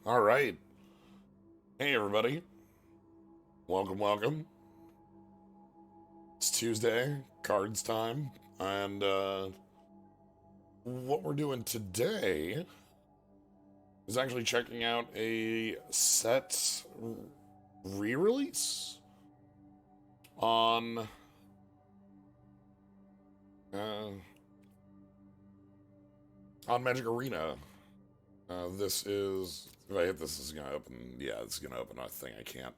All right. Hey, everybody. Welcome, welcome. It's Tuesday, cards time. And what we're doing today is actually checking out a set re-release on uh, on Magic Arena. This is, if I hit this, is gonna open. Yeah, it's gonna open a thing I can't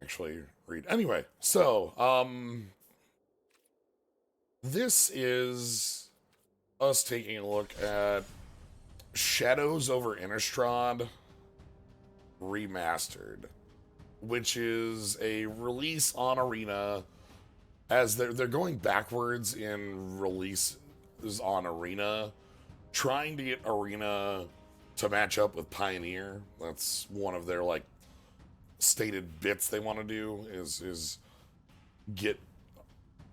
actually read. Anyway, so this is us taking a look at Shadows over Innistrad Remastered, which is a release on Arena, as they're going backwards in releases on Arena, trying to get Arena to match up with Pioneer. That's one of their like stated bits they want to do is get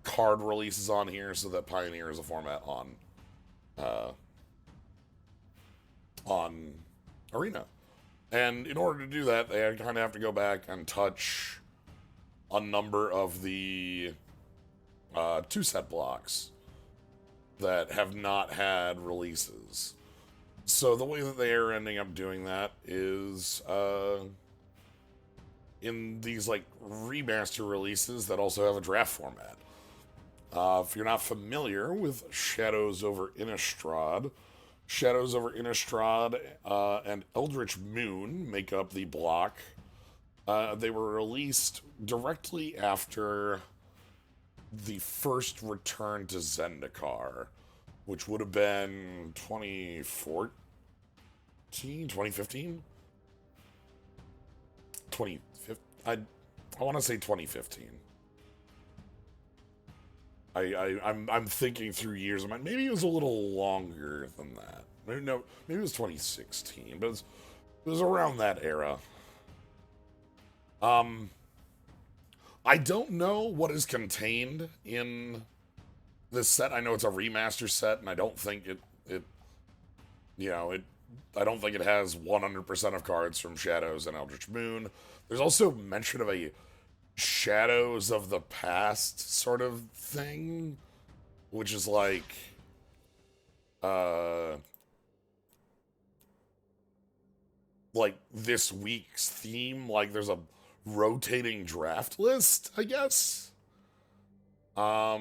card releases on here so that Pioneer is a format on Arena. And in order to do that, they kind of have to go back and touch a number of the two set blocks that have not had releases. So the way that they are ending up doing that is in these like remaster releases that also have a draft format. If you're not familiar with Shadows over Innistrad, Shadows over Innistrad and Eldritch Moon make up the block. They were released directly after the first return to Zendikar, which would have been 2014, 2015? 2015? I want to say 2015. I'm thinking through years. Maybe it was a little longer than that. Maybe it was 2016, but it was around that era. I don't know what is contained in this set. I know it's a remaster set, and I don't think I don't think it has 100% of cards from Shadows and Eldritch Moon. There's also mention of a Shadows of the Past sort of thing, which is like this week's theme. Like there's a rotating draft list, I guess. I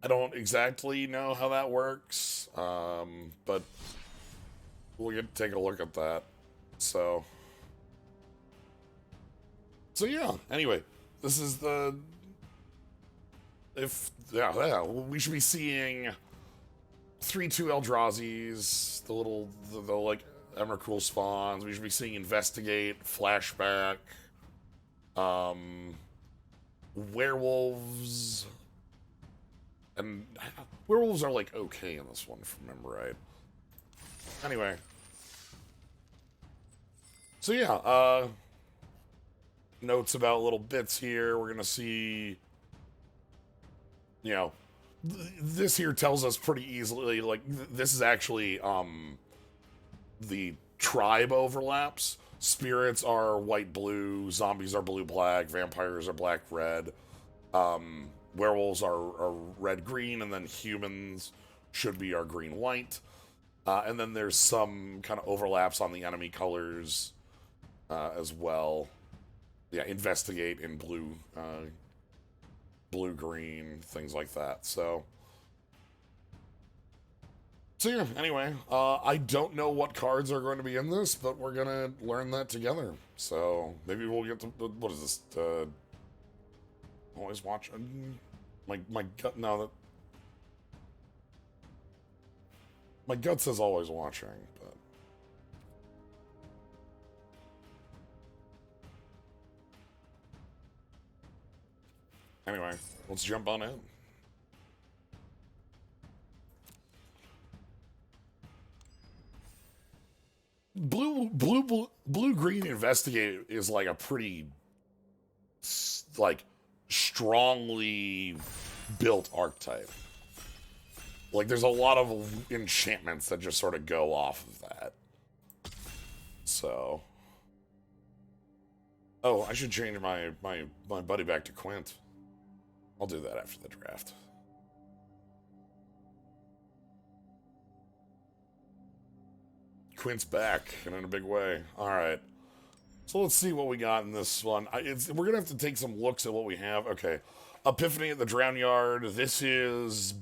don't exactly know how that works, but we'll get to take a look at that. So yeah. Anyway, this is we should be seeing 3/2 Eldrazi's, the like Emrakul spawns. We should be seeing Investigate, Flashback, Werewolves, and Werewolves are like okay in this one, if I remember right. Anyway, so yeah, notes about little bits here. We're gonna see, this here tells us pretty easily, like, this is actually, the tribe overlaps. Spirits are white-blue, zombies are blue-black, vampires are black-red, werewolves are red-green, and then humans should be our green-white. And then there's some kind of overlaps on the enemy colors as well. Yeah, investigate in blue, blue-green, things like that. So yeah, anyway, I don't know what cards are going to be in this, but we're going to learn that together. So maybe we'll get to, what is this? Always watch, my gut, no, that, my gut says always watching, but anyway, let's jump on in. Blue green investigate is like a pretty like strongly built archetype. Like, there's a lot of enchantments that just sort of go off of that. So... Oh, I should change my buddy back to Quint. I'll do that after the draft. Quint's back, and in a big way. Alright. So let's see what we got in this one. We're going to have to take some looks at what we have. Okay. Epiphany at the Drown Yard. This is...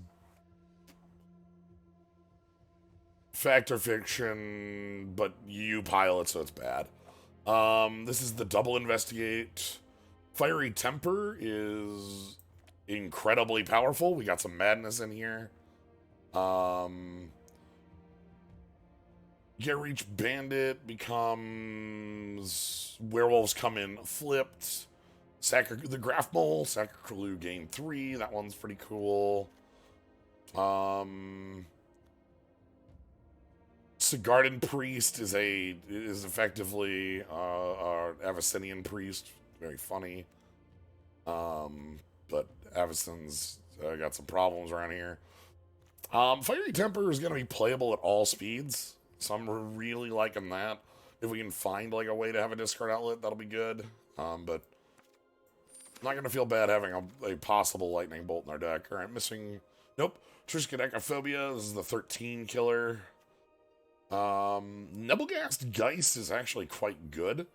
fact or fiction, but you pilot, so it's bad. This is the double investigate. Fiery Temper is incredibly powerful. We got some madness in here. Get Reach Bandit becomes Werewolves Come In flipped. The Graph Mole, Sacreclue gain 3. That one's pretty cool. Sigardan Priest is effectively Avicenian Priest. Very funny. But Avicen's got some problems around here. Fiery Temper is going to be playable at all speeds, so I'm really liking that. If we can find like a way to have a discard outlet, that'll be good. But I'm not going to feel bad having a possible lightning bolt in our deck. All right, missing. Nope. Triskaidekaphobia. This is the 13 killer. Nebelgast Geist is actually quite good.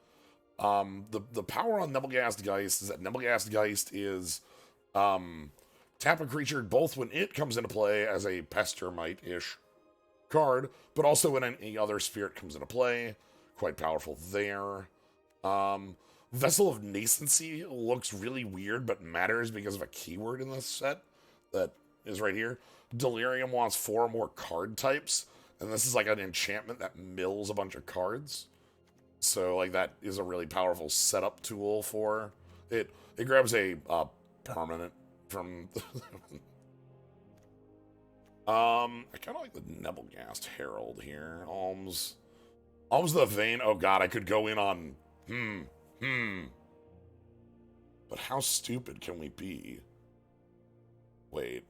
The power on Nebelgast Geist is that Nebelgast Geist is tap a creature both when it comes into play as a Pestermite-ish card, but also when any other spirit comes into play. Quite powerful there. Vessel of Nascency looks really weird, but matters because of a keyword in this set that is right here. Delirium wants 4 more card types. And this is like an enchantment that mills a bunch of cards. So like that is a really powerful setup tool for it. It grabs a permanent from... I kind of like the Nebelgast Herald here. Alms the Vein. Oh god, I could go in on... But how stupid can we be? Wait.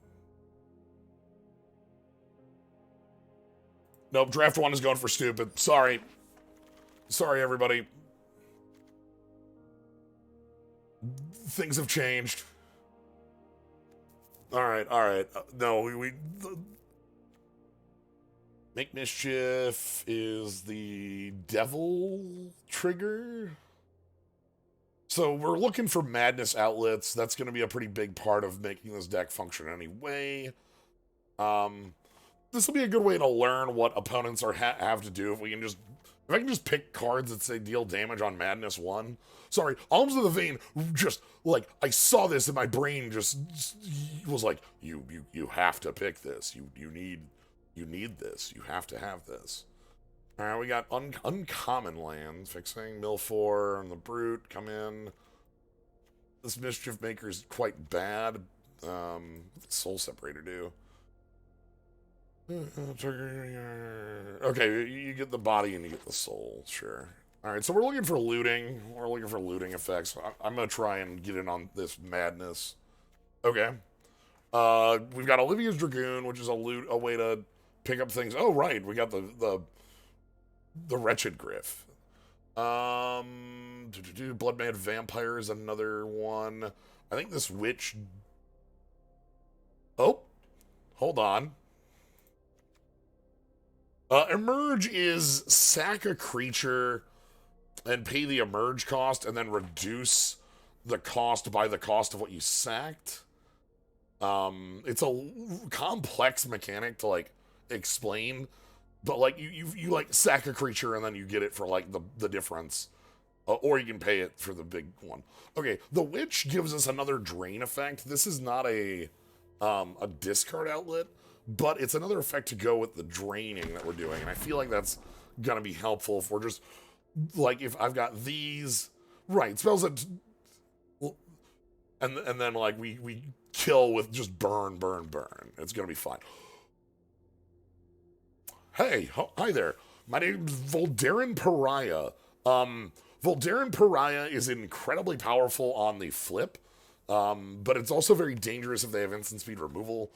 Nope, draft 1 is going for stupid. Sorry. Sorry, everybody. Things have changed. Alright. No, we Make Mischief is the Devil trigger. So we're looking for madness outlets. That's going to be a pretty big part of making this deck function anyway. This will be a good way to learn what opponents have to do if I can just pick cards that say deal damage on Madness 1. Sorry, Alms of the Vein, just, like, I saw this and my brain just was like, you have to pick this. You need this. You have to have this. Alright, we got Uncommon Land, fixing Mill 4 and the Brute come in. This Mischief Maker is quite bad. What does Soul Separator do? Okay, you get the body and you get the soul, sure. Alright, so we're looking for looting. We're looking for looting effects. I'm going to try and get in on this madness. Okay. We've got Olivia's Dragoon, which is a way to pick up things. Oh, right, we got the Wretched Griff. Blood Mad Vampire is another one. I think this witch... Oh, hold on. Emerge is sack a creature and pay the emerge cost and then reduce the cost by the cost of what you sacked. It's a complex mechanic to, like, explain, but, like, you like, sack a creature and then you get it for, like, the difference. Or you can pay it for the big one. Okay, the Witch gives us another drain effect. This is not a discard outlet, but it's another effect to go with the draining that we're doing, and I feel like that's gonna be helpful if we're just, like, if I've got these, right, spells that, and then, like, we kill with just burn. It's gonna be fine. Hey, hi there. My name's Voldaren Pariah. Voldaren Pariah is incredibly powerful on the flip, but it's also very dangerous if they have instant speed removal.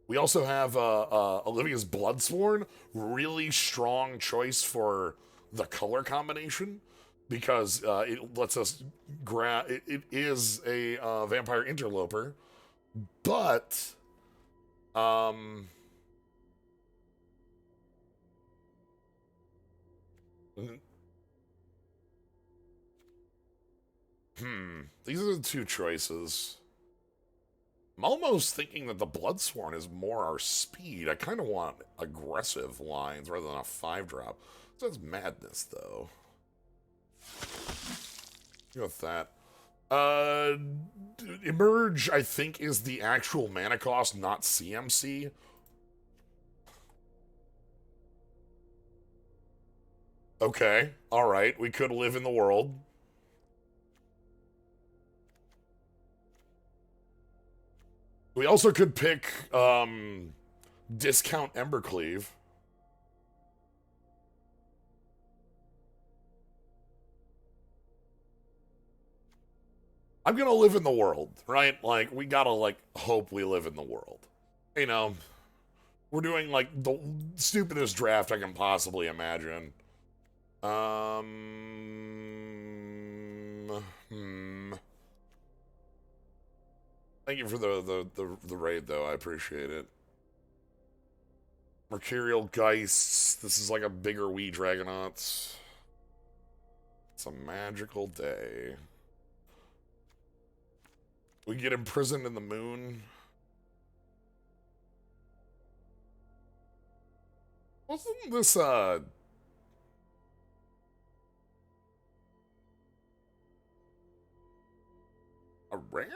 We also have Olivia's Bloodsworn, really strong choice for the color combination because it lets us grab. It is a vampire interloper, but um, these are the two choices. I'm almost thinking that the Bloodsworn is more our speed. I kind of want aggressive lines rather than a 5-drop. So that's madness, though. Go with that. Uh, Emerge, I think, is the actual mana cost, not CMC. Okay, alright, we could live in the world. We also could pick, discount Embercleave. I'm gonna live in the world, right? Like, we gotta, like, hope we live in the world. You know, we're doing, like, the stupidest draft I can possibly imagine. Thank you for the raid, though. I appreciate it. Mercurial Geists. This is like a bigger Wee Dragonauts. It's a magical day. We get imprisoned in the moon. Wasn't this, a rare?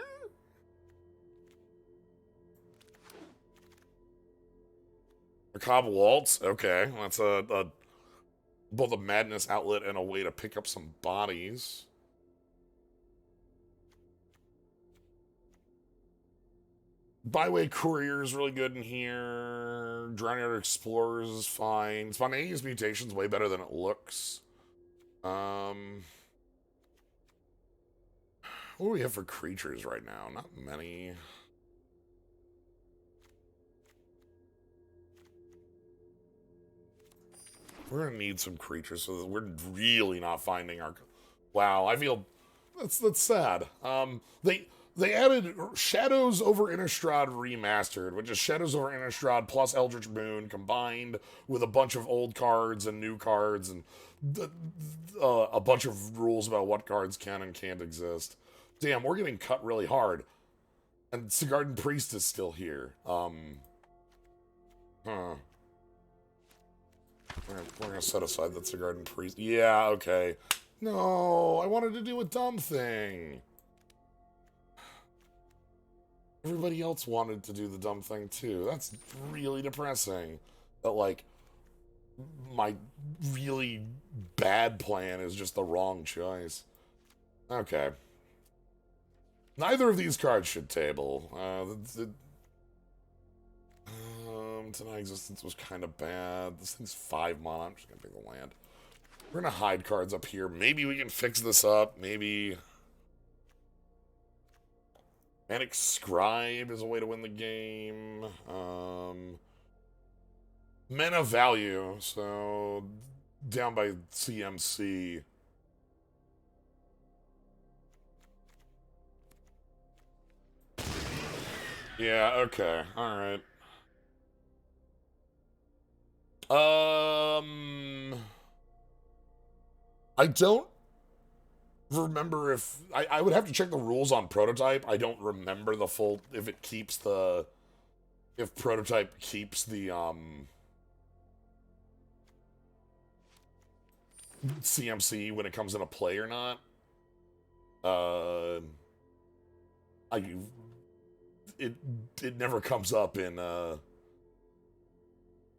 A Cobb Waltz? Okay, that's both a madness outlet and a way to pick up some bodies. Byway Courier is really good in here. Drowning Out Explorers is fine. Spontaneous Mutation's way better than it looks. What do we have for creatures right now? Not many. We're gonna need some creatures, so we're really not finding our. Wow, I feel that's sad. They added Shadows over Innistrad Remastered, which is Shadows over Innistrad plus Eldritch Moon combined with a bunch of old cards and new cards and a bunch of rules about what cards can and can't exist. Damn, we're getting cut really hard. And Sigarden Priest is still here. Huh. We're gonna set aside that Sigarden Priest. Yeah, okay. No, I wanted to do a dumb thing. Everybody else wanted to do the dumb thing too. That's really depressing. That, like, my really bad plan is just the wrong choice. Okay. Neither of these cards should table. Tonight Existence was kind of bad. This thing's 5 mana. I'm just gonna take the land. We're gonna hide cards up here. Maybe we can fix this up. Maybe Manic Scribe is a way to win the game. Mana value, so down by CMC. Yeah, okay. Alright. I don't remember if I would have to check the rules on prototype. I don't remember the full if it keeps the if prototype keeps the CMC when it comes into play or not. I it never comes up in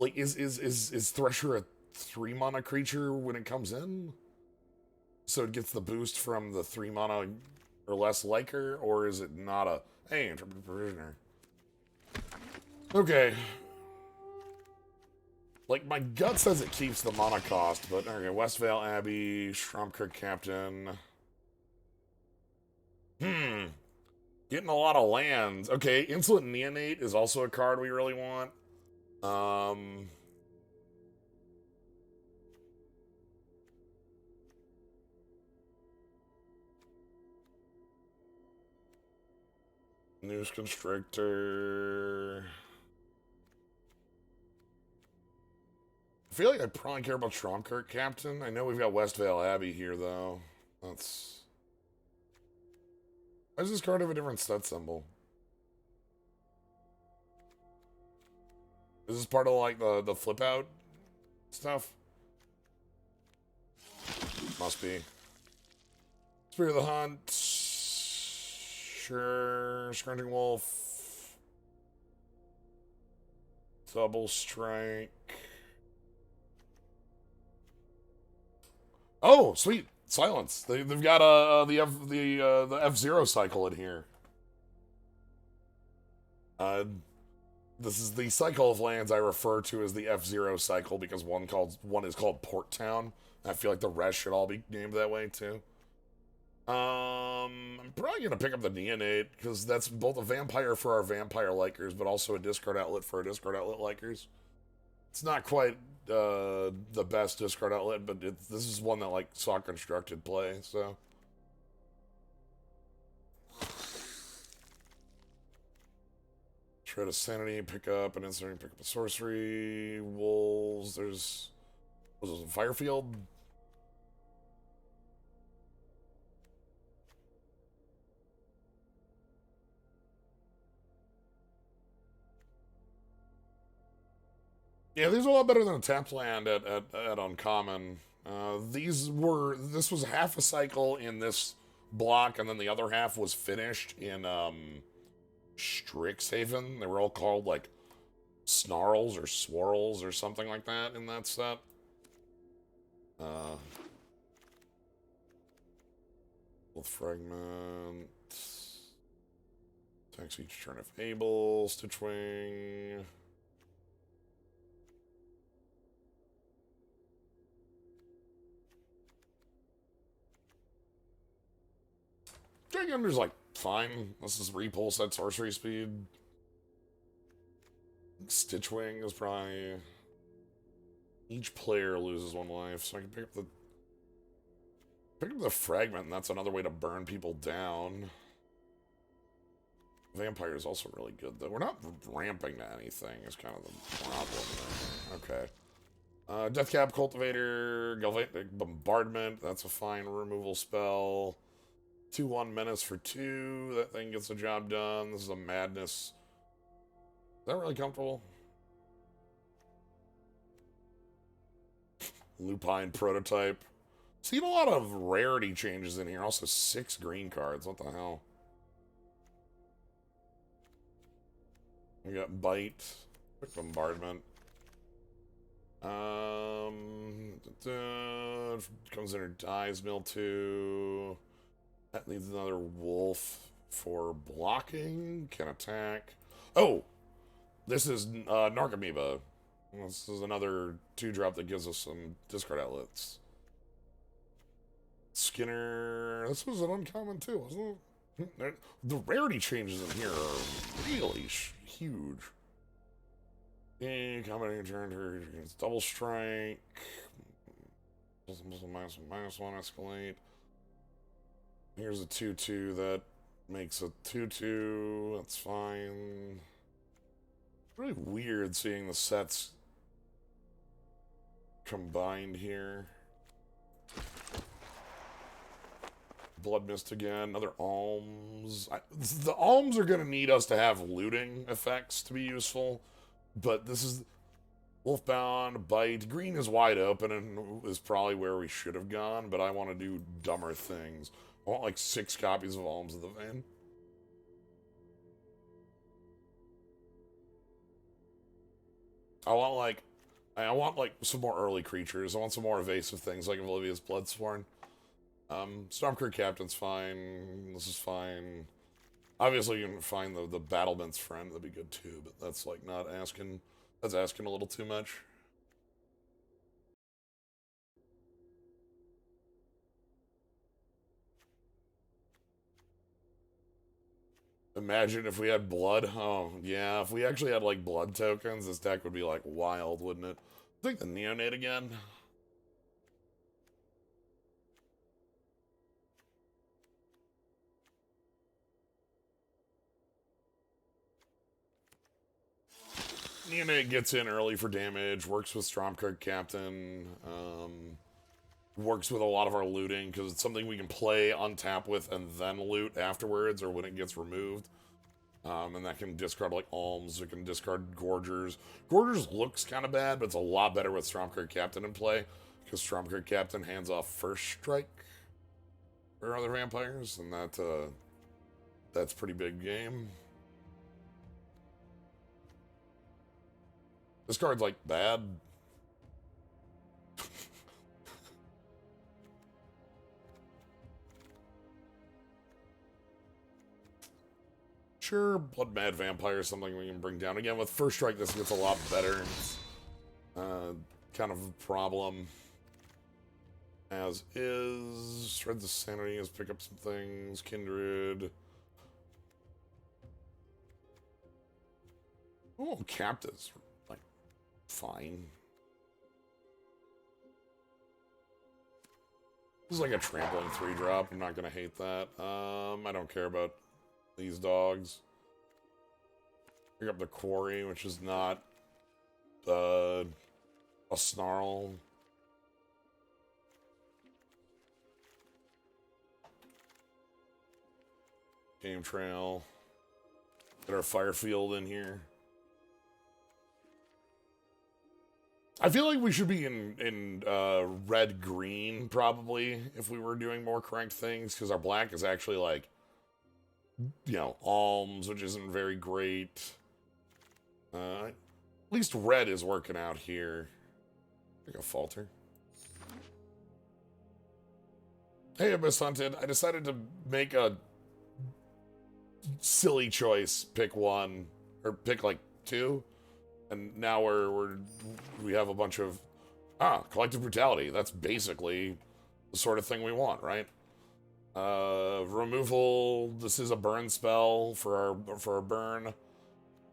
like is Thresher a 3 mana creature when it comes in? So it gets the boost from the 3 mana or less liker, or is it not a hey, Interpreted Prisoner? Okay. Like, my gut says it keeps the mana cost, but okay, Westvale Abbey, Stromkirk Captain. Getting a lot of lands. Okay, Insolent Neonate is also a card we really want. News Constrictor. I feel like I probably care about Stromkirk Captain. I know we've got Westvale Abbey here, though. That's... Why does this card have a different set symbol? Is this part of, like, the flip-out stuff? Must be. Spirit of the Hunt. Sure. Scrunching Wolf. Double Strike. Oh, sweet. Silence. They've got the F-Zero cycle in here. This is the cycle of lands I refer to as the F-Zero cycle because one is called Port Town. I feel like the rest should all be named that way too. I'm probably gonna pick up the Neonate because that's both a vampire for our vampire likers, but also a discard outlet for our discard outlet likers. It's not quite the best discard outlet, but this is one that like saw constructed play, so. Shred of Sanity, pick up an instant, pick up a sorcery. Wolves, there's... Was it a Firefield? Yeah, these are a lot better than a tapped land at Uncommon. This was half a cycle in this block, and then the other half was finished in, Strixhaven. They were all called, like, Snarls or Swirls or something like that in that set. With Fragment. Attacks each turn if able. Stitchwing. Dragon Under's like fine. This is repulse at sorcery speed. Stitchwing is probably... Each player loses one life, so I can pick up the fragment, and that's another way to burn people down. Vampire is also really good, though. We're not ramping to anything, is kind of the problem there. Okay. Deathcap Cultivator, Galvanic Bombardment, that's a fine removal spell. 2/1 menace for 2, that thing gets the job done. This is a madness. Is that really comfortable? Lupine Prototype. Seen a lot of rarity changes in here. Also 6 green cards. What the hell? We got Bite. Quick Bombardment. Comes in or dies, Mill 2. That needs another Wolf for blocking. Can attack. Oh! This is Narcomoeba. This is another 2-drop that gives us some discard outlets. Skinner. This was an uncommon too, wasn't it? The rarity changes in here are really huge. Combat turn, double strike. -1 escalate. Here's a 2/2 that makes a 2/2. That's fine. Really weird seeing the sets combined here. Blood Mist again, another Alms. The Alms are going to need us to have looting effects to be useful, but this is Wolfbound, Bite. Green is wide open and is probably where we should have gone, but I want to do dumber things. I want like 6 copies of Alms of the Vein. I want like some more early creatures. I want some more evasive things like Olivia's Bloodsworn. Stormcrew Captain's fine. This is fine. Obviously, you can find the Battlement's Friend. That'd be good too, but that's like not asking. That's asking a little too much. Imagine if we had blood. Oh, yeah, if we actually had, like, blood tokens, this deck would be, like, wild, wouldn't it? I think the Neonate again. Neonate gets in early for damage, works with Stromkirk Captain, works with a lot of our looting, because it's something we can play, untap with, and then loot afterwards, or when it gets removed. And that can discard, like, Alms, it can discard Gorgers. Gorgers looks kind of bad, but it's a lot better with Stromkirk Captain in play, because Stromkirk Captain hands off First Strike for other vampires, and that's pretty big game. This card's, like, bad. Sure, Blood Mad Vampire is something we can bring down. Again, with First Strike, this gets a lot better. Kind of a problem. As is. Shred the Sanity is pick up some things. Kindred. Oh, Captives. Like, fine. This is like a trampling 3-drop. I'm not gonna hate that. I don't care about these dogs. Pick up the Quarry, which is not a Snarl. Game Trail. Get our Firefield in here. I feel like we should be in red-green, probably, if we were doing more correct things, because our black is actually, like, you know, Alms, which isn't very great. At least red is working out here. I think a Falter. Hey, Abyss Hunted. I decided to make a silly choice. Pick one, or pick like two, and now we have a bunch of collective brutality. That's basically the sort of thing we want, right? Removal. This is a burn spell for our burn.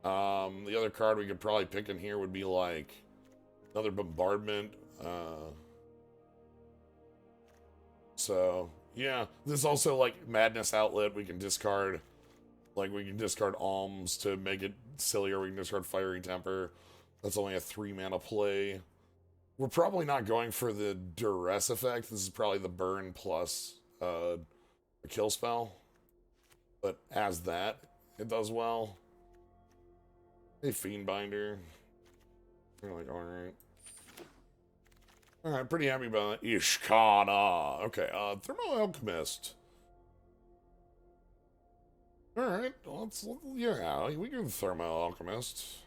The other card we could probably pick in here would be like another bombardment. So yeah, this is also like Madness Outlet. We can discard, like we can discard Alms to make it sillier. We can discard Fiery Temper. That's only a 3-mana play. We're probably not going for the Duress effect. This is probably the burn plus a kill spell. But as that, it does well. Hey, Fiendbinder. You're like, alright. Alright, pretty happy about that. Ishkana. Okay, Thermal Alchemist. Alright, yeah, we can Thermal Alchemist.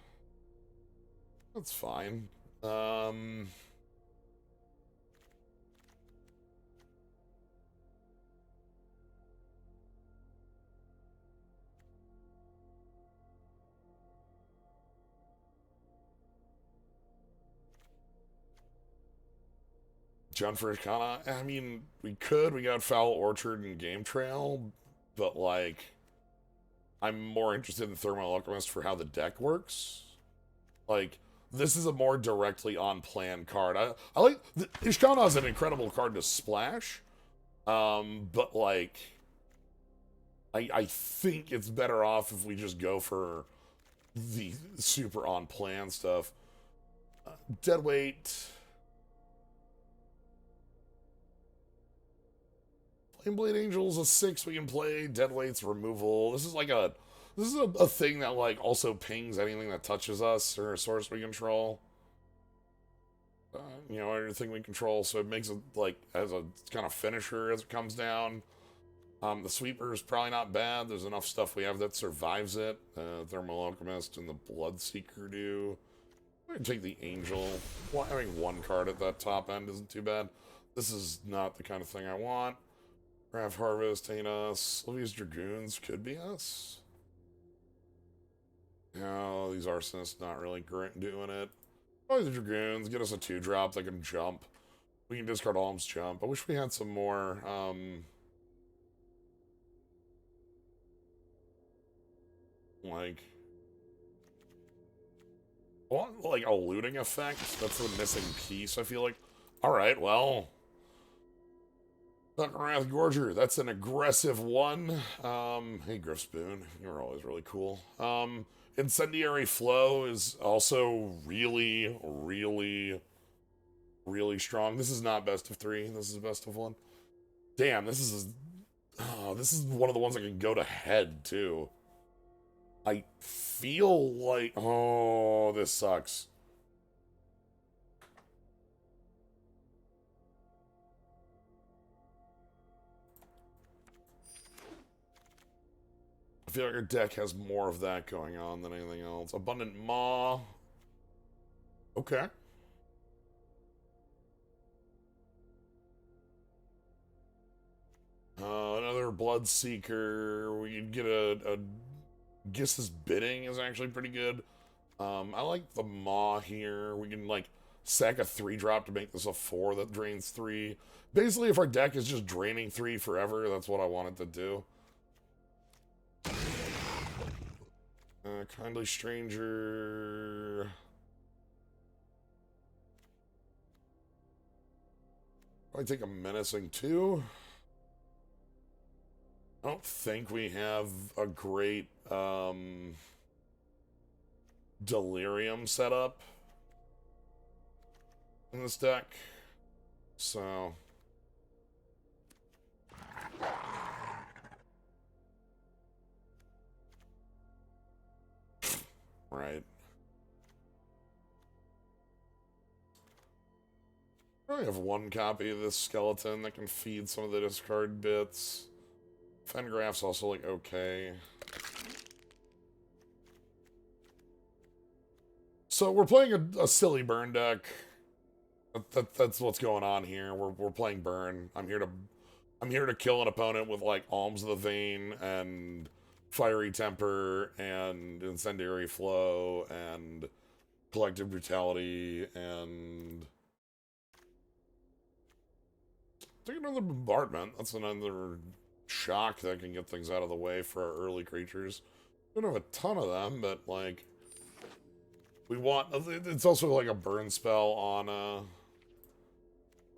That's fine. John for Ishkana. I mean, we got Foul Orchard and Game Trail, but like, I'm more interested in Thermal Alchemist for how the deck works. Like, this is a more directly on-plan card. I like... Ishkana is an incredible card to splash. But, like... I think it's better off if we just go for the super on-plan stuff. Deadweight... Flameblade Angel's a 6 we can play. Deadweight's removal. This is a thing that like also pings anything that touches us or a source we control. You know, everything we control, so it makes it like as a kind of finisher as it comes down. The Sweeper is probably not bad. There's enough stuff we have that survives it. Thermal Alchemist and the Bloodseeker do. I'm gonna take the Angel. Well, having one card at that top end isn't too bad. This is not the kind of thing I want. Raft Harvest ain't us. Sylvia's Dragoons could be us. No, these Arsonists not really great doing it. Probably the Dragoons. Get us a 2-drop that can jump. We can discard Alms jump. I wish we had some more, Like, well, like a looting effect? That's the missing piece, I feel like. Alright, well. Wrath Gorger, that's an aggressive one. Hey, Griff Spoon, you're always really cool. Incendiary Flow is also really, really, really strong. This is not best of 3. This is best of 1. Damn, this is one of the ones that can go to head, too. I feel like... Oh, this sucks. I feel like our deck has more of that going on than anything else. Abundant Maw. Okay. Another Bloodseeker. We could get a Giss's Bidding is actually pretty good. I like the Maw here. We can, like, sack a 3-drop to make this a 4 that drains 3. Basically, if our deck is just draining 3 forever, that's what I want it to do. Kindly Stranger. Probably take a Menacing 2. I don't think we have a great Delirium setup in this deck. So... Right. I only have one copy of this skeleton that can feed some of the discard bits. Fengraph's also, like, okay. So we're playing a silly burn deck. That's what's going on here. We're playing burn. I'm here to kill an opponent with, like, Alms of the Vein and Fiery Temper and Incendiary Flow and Collective Brutality and... Take another Bombardment. That's another shock that can get things out of the way for our early creatures. We don't have a ton of them, but, like... We want... It's also like a burn spell on, of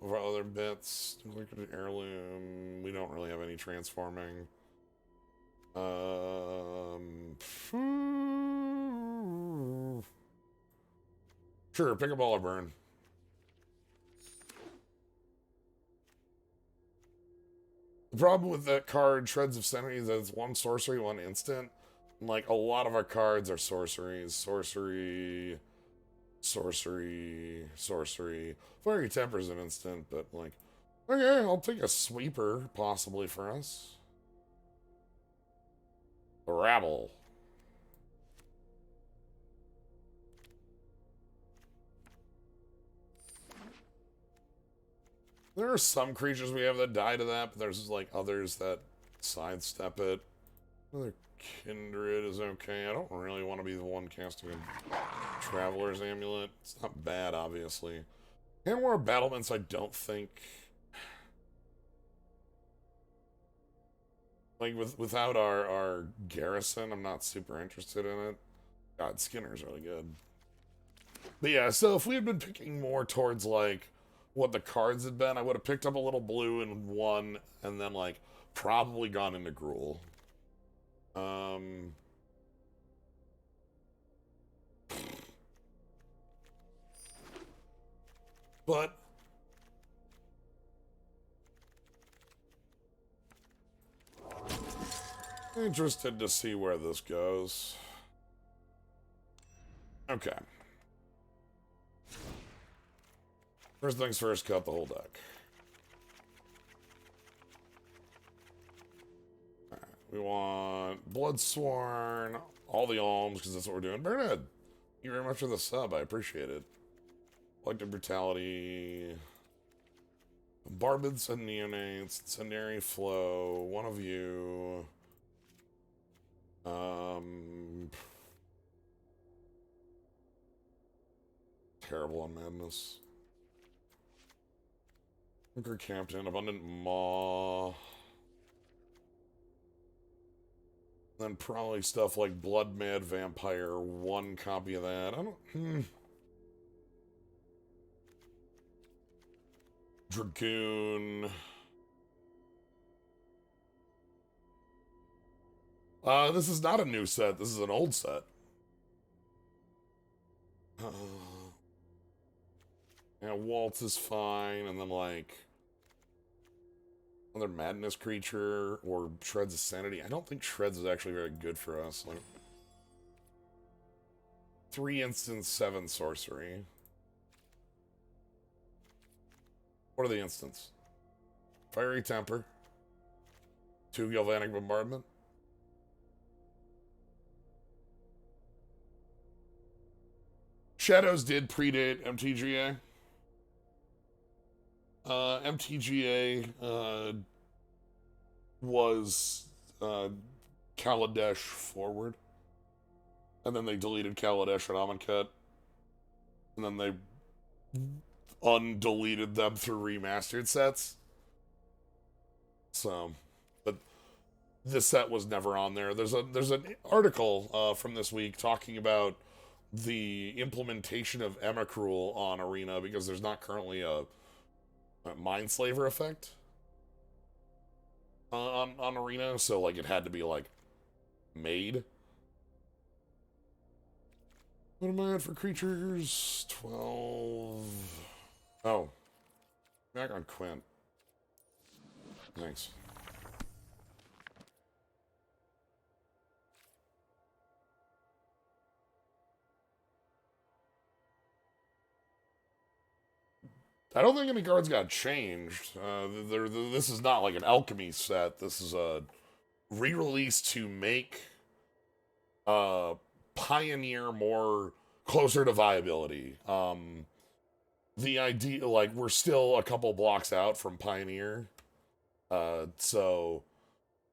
our other bits. Look at the Heirloom. We don't really have any transforming. Sure, pick up all or burn. The problem with that card, Shreds of Sanity, is that it's 1 sorcery, 1 instant. And, like, a lot of our cards are sorceries. Sorcery... Sorcery... Sorcery... Fiery Temper's an instant, but, like... Okay, I'll take a Sweeper, possibly, for us. Rabble. There are some creatures we have that die to that, but there's, like, others that sidestep it. Another Kindred is okay. I don't really want to be the one casting a Traveler's Amulet. It's not bad, obviously. And more battlements, I don't think... Like, without our Garrison, I'm not super interested in it. God, Skinner's really good. But yeah, so if we had been picking more towards, like, what the cards had been, I would have picked up a little blue in 1, and then, like, probably gone into Gruul. But... Interested to see where this goes. Okay. First things first, cut the whole deck. Alright, we want Bloodsworn, all the Alms, because that's what we're doing. Burnhead, thank you very much for the sub, I appreciate it. Collective Brutality, Bombardments and Neonates, Incendiary Flow, one of you. Terrible on Madness. Anchor Captain, Abundant Maw. Then probably stuff like Blood Mad Vampire, one copy of that. I don't... Dragoon. This is not a new set. This is an old set. Yeah, Waltz is fine, and then like another Madness Creature or Shreds of Sanity. I don't think Shreds is actually very good for us. Like 3 instants, 7 sorcery. What are the instants? Fiery Temper, 2 Galvanic Bombardment. Shadows did predate MTGA. MTGA was Kaladesh forward. And then they deleted Kaladesh and Amonkhet. And then they undeleted them through remastered sets. So, but this set was never on there. There's an article from this week talking about the implementation of Emrakul on Arena because there's not currently a Mindslaver effect on Arena, so like it had to be like made. What am I at for creatures? 12. Oh, back on Quint. Thanks. I don't think any cards got changed. This is not like an alchemy set. This is a re-release to make Pioneer more closer to viability. The idea, like, we're still a couple blocks out from Pioneer. So,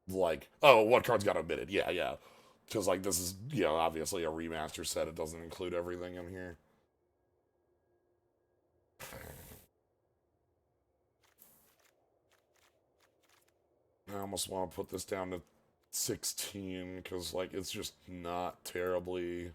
like, oh, what cards got omitted? Yeah. Because, like, this is, obviously a remaster set. It doesn't include everything in here. I almost want to put this down to 16 because, like, it's just not terribly...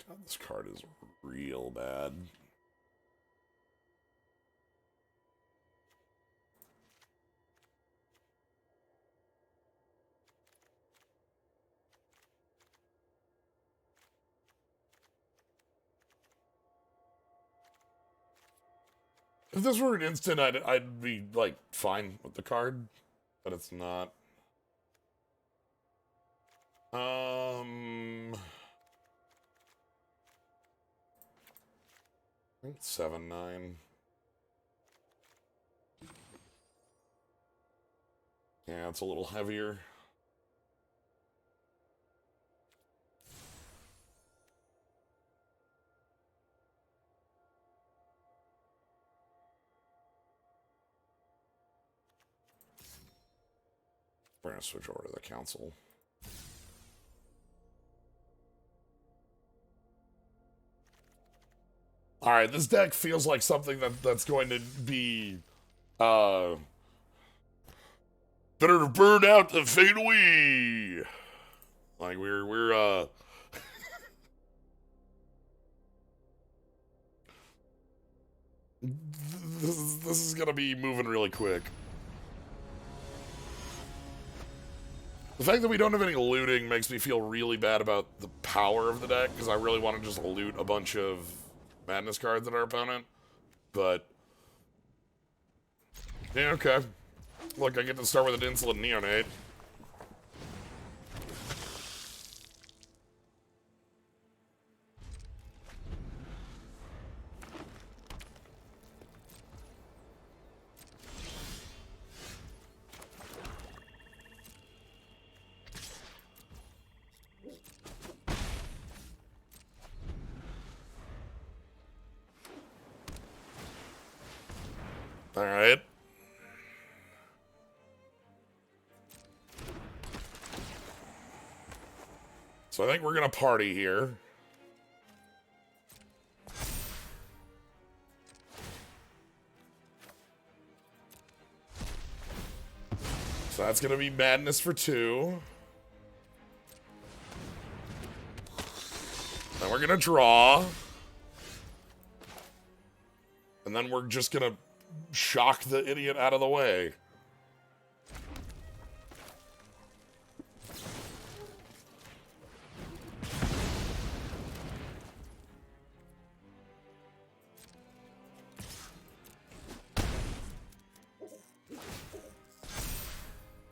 God, this card is real bad. If this were an instant, I'd be, like, fine with the card, but it's not. I think 7-9. Yeah, it's a little heavier. We're gonna switch over to the council. Alright, this deck feels like something that's going to be better to burn out than fade away. Like we're this is gonna be moving really quick. The fact that we don't have any looting makes me feel really bad about the power of the deck, because I really want to just loot a bunch of Madness cards at our opponent. But, yeah, okay. Look, I get to start with an Insolent Neonate. Alright. So I think we're gonna party here. So that's gonna be madness for 2. Then we're gonna draw. And then we're just gonna shock the idiot out of the way.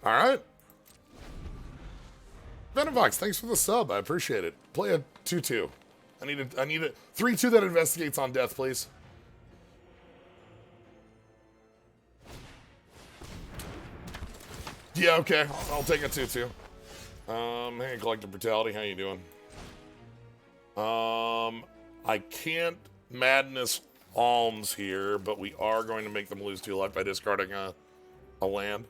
All right. Venovox, thanks for the sub. I appreciate it. Play a 2-2. I need a 3-2 that investigates on death, please. Yeah, okay. I'll take a 2-2. Hey, Collective Brutality, how you doing? I can't Madness Alms here, but we are going to make them lose 2 life by discarding a land.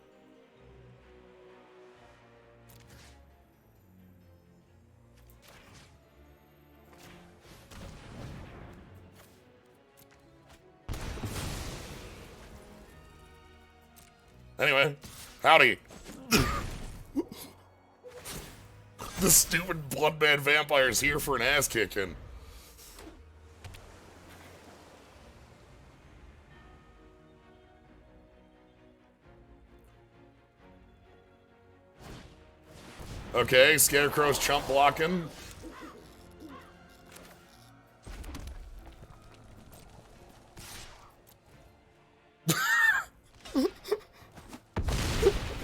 Anyway, howdy. The stupid bloodbad vampire's here for an ass kicking. Okay, Scarecrow's chump blocking.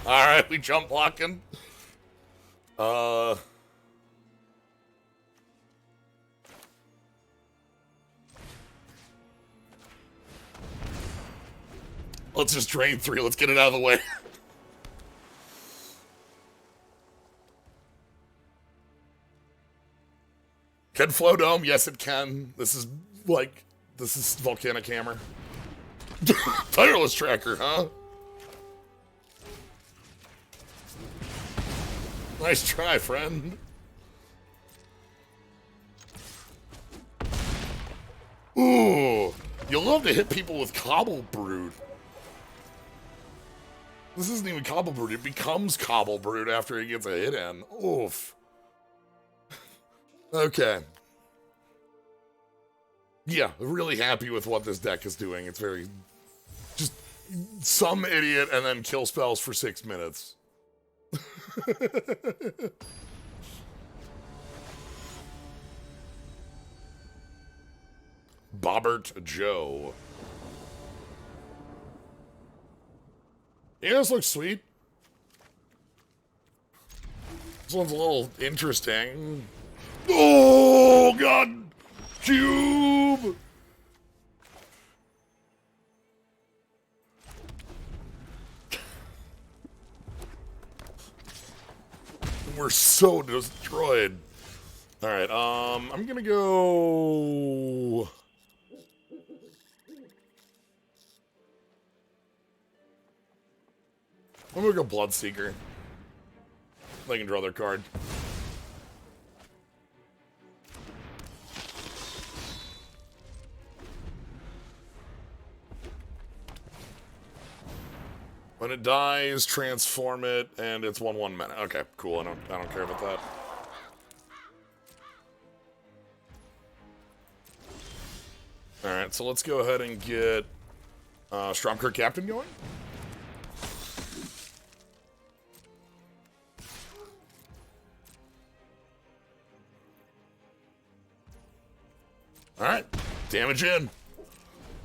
Alright, we jump blocking. Let's just drain 3. Let's get it out of the way. Can Flow Dome? Yes, it can. This is Volcanic Hammer. Tireless Tracker, huh? Nice try, friend. Ooh, you'll love to hit people with Cobble Brood. This isn't even Cobble Brood. It becomes Cobble Brood after he gets a hit in. Oof. Okay. Yeah, really happy with what this deck is doing. It's very... just some idiot and then kill spells for 6 minutes. Bobbert Joe. Yeah, this looks sweet. This one's a little interesting. Oh, God! Cube! We're so destroyed. Alright, I'm gonna go... I'm gonna go Bloodseeker. They can draw their card. When it dies, transform it, and it's 1/1 mana. Okay, cool. I don't care about that. All right, so let's go ahead and get Stromkirk Captain going. All right, damage in.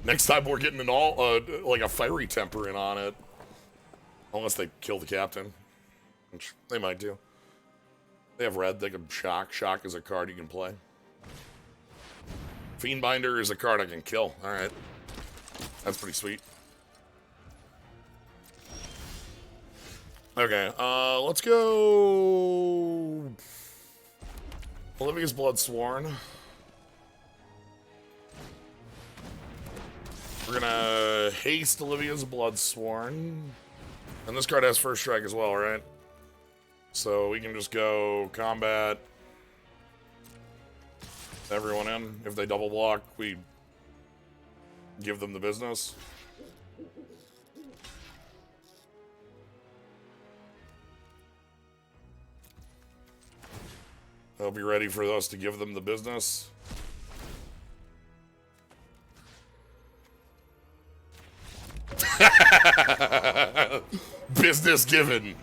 Next time we're getting an like a fiery temper in on it. Unless they kill the captain, which they might do. They have red, they can shock. Shock is a card you can play. Fiendbinder is a card I can kill. Alright. That's pretty sweet. Okay, let's go... Olivia's Bloodsworn. We're gonna haste Olivia's Bloodsworn. And this card has first strike as well, right? So we can just go combat. Everyone in. If they double block, we give them the business. Hope you're ready for us to give them the business. Business given.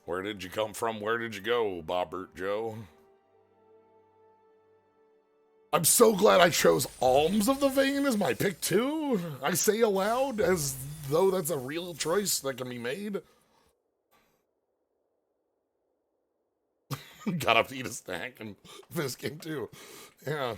Where did you come from? Where did you go, Bobbert Joe? I'm so glad I chose Alms of the Vein as my pick too. I say aloud as though that's a real choice that can be made. Gotta eat a snack in this game too. Yeah.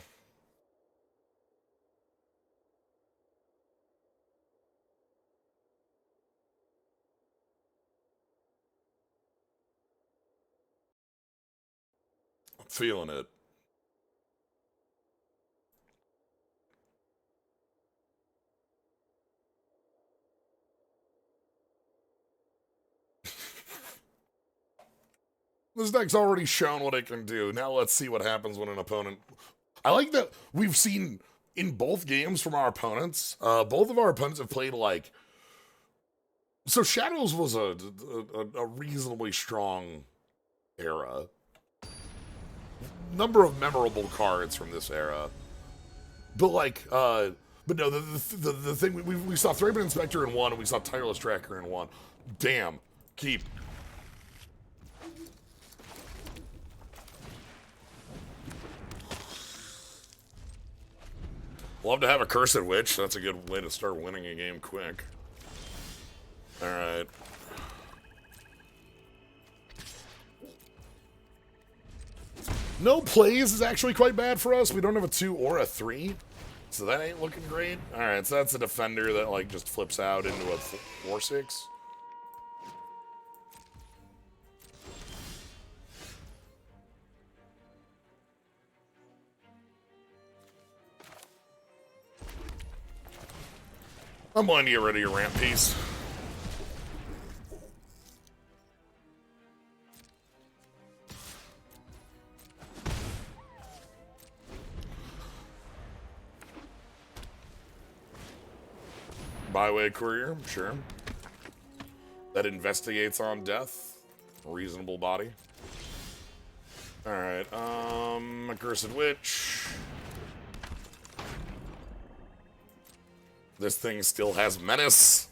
I'm feeling it. This deck's already shown what it can do. Now let's see what happens when an opponent... I like that we've seen in both games from our opponents, both of our opponents have played like... So Shadows was a reasonably strong era. Number of memorable cards from this era. But like, but no, the thing, we saw Thraben Inspector in one, and we saw Tireless Tracker in one. Damn. Keep. Love to have a Cursed Witch. That's a good way to start winning a game quick. Alright. No plays is actually quite bad for us. We don't have a 2 or a 3. So that ain't looking great. Alright, so that's a defender that like just flips out into a 4/6. I'm willing to get rid of your ramp piece. Byway Courier, sure. That investigates on death. Reasonable body. Alright, a Cursed Witch. This thing still has menace.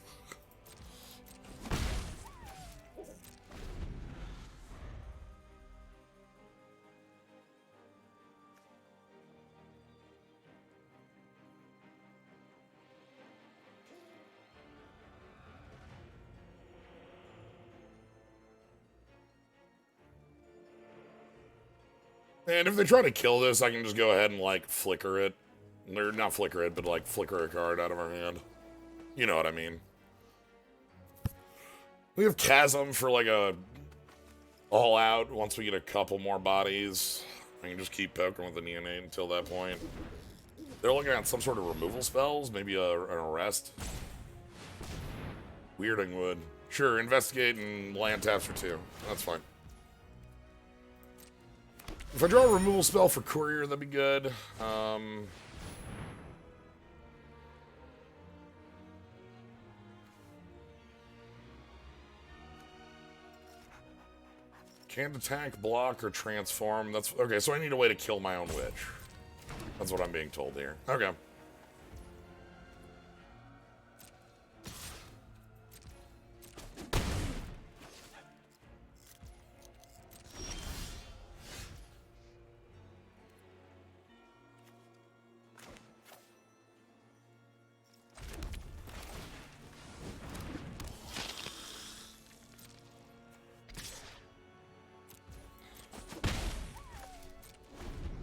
And if they try to kill this, I can just go ahead and, like, flicker it. Or not flicker it, but, like, flicker a card out of our hand. You know what I mean. We have Chasm for, like, a all-out. Once we get a couple more bodies, I can just keep poking with the Neonate until that point. They're looking at some sort of removal spells, maybe an arrest. Weirding would. Sure, investigate and land taps for 2. That's fine. If I draw a removal spell for Courier, that'd be good. Can't attack, block, or transform. That's okay, so I need a way to kill my own witch. That's what I'm being told here. Okay.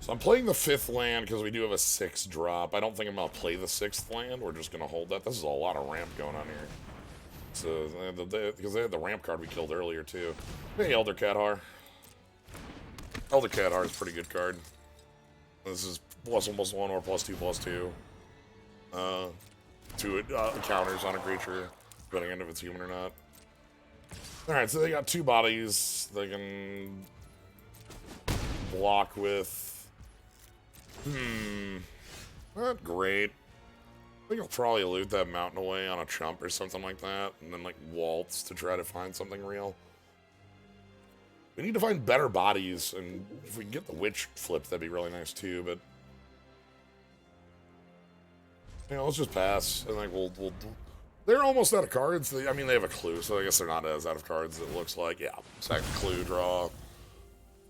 So I'm playing the 5th land because we do have a 6 drop. I don't think I'm going to play the 6th land. We're just going to hold that. This is a lot of ramp going on here. So, because they had the ramp card we killed earlier, too. Hey, Elder Cathar. Elder Cathar is a pretty good card. This is +1/+1 or +2/+2. 2 counters on a creature, depending on if it's human or not. Alright, so they got 2 bodies they can block with. Not great. think I'll probably loot that mountain away on a chump or something like that, and then, like, waltz to try to find something real. We need to find better bodies, and if we can get the witch flipped, that'd be really nice too, but... Yeah, let's just pass, and like, we'll they're almost out of cards. I mean, they have a clue, so I guess they're not as out of cards as it looks like. Yeah, second clue draw.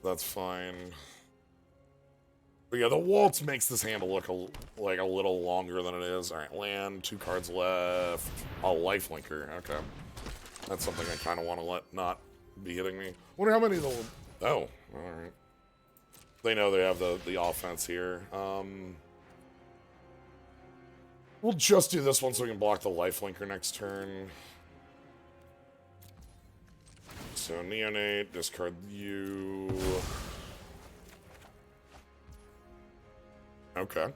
That's fine. But yeah, the waltz makes this hand look like a little longer than it is. Alright, land, 2 cards left. Oh, lifelinker, okay. That's something I kind of want to let not be hitting me. Wonder how many of the... Oh, alright. They know they have the offense here. We'll just do this one so we can block the lifelinker next turn. So, neonate, discard you. Okay.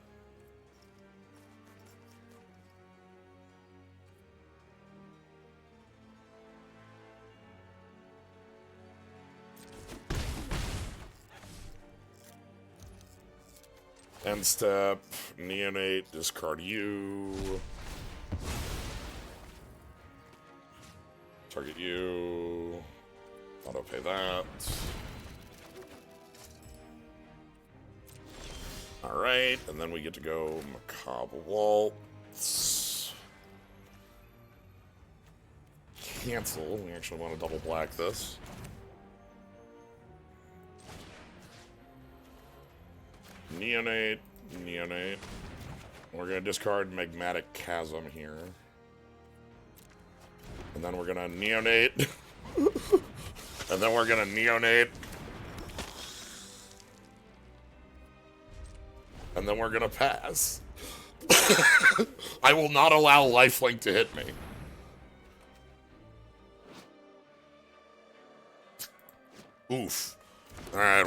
End step, neonate, discard you. Target you. Auto pay that. Alright, and then we get to go Macabre Waltz. Cancel. We actually want to double black this. Neonate, neonate. We're going to discard Magmatic Chasm here. And then we're going to neonate. And then we're going to neonate. And then we're going to pass. I will not allow lifelink to hit me. Oof. Alright,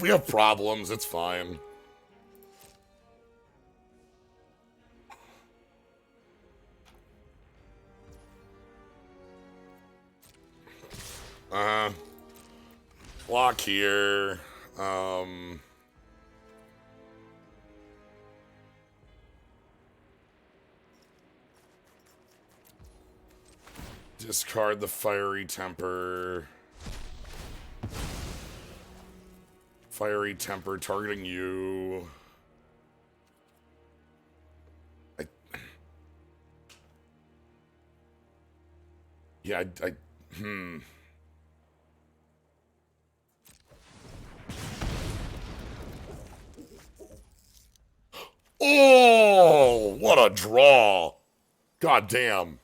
we have problems, it's fine. Block here. Discard the Fiery Temper. Fiery Temper targeting you. Oh, what a draw. God damn.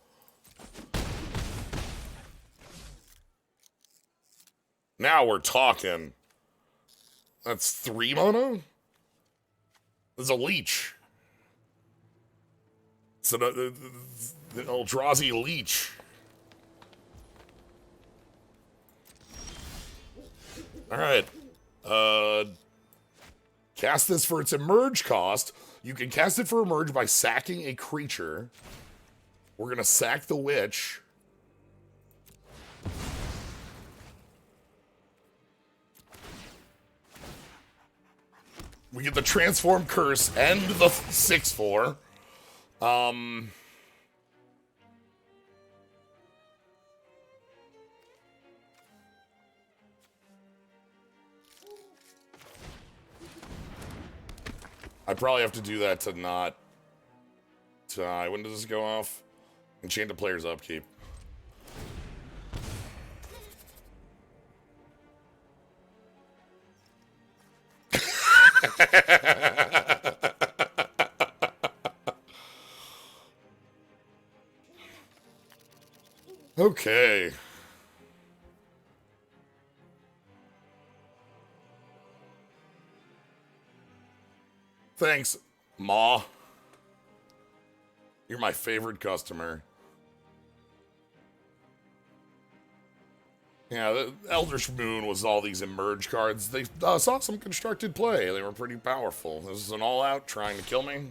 Now we're talking. That's 3 mana? There's a leech. It's an Eldrazi leech. Alright. Cast this for its emerge cost. You can cast it for emerge by sacking a creature. We're gonna sack the witch. We get the Transform Curse and the 6/4. I probably have to do that to not... when does this go off? Enchant the player's upkeep. Okay. Thanks, Ma. You're my favorite customer. Yeah, the Eldritch Moon was all these emerge cards. They saw some constructed play. They were pretty powerful. This is an all-out trying to kill me.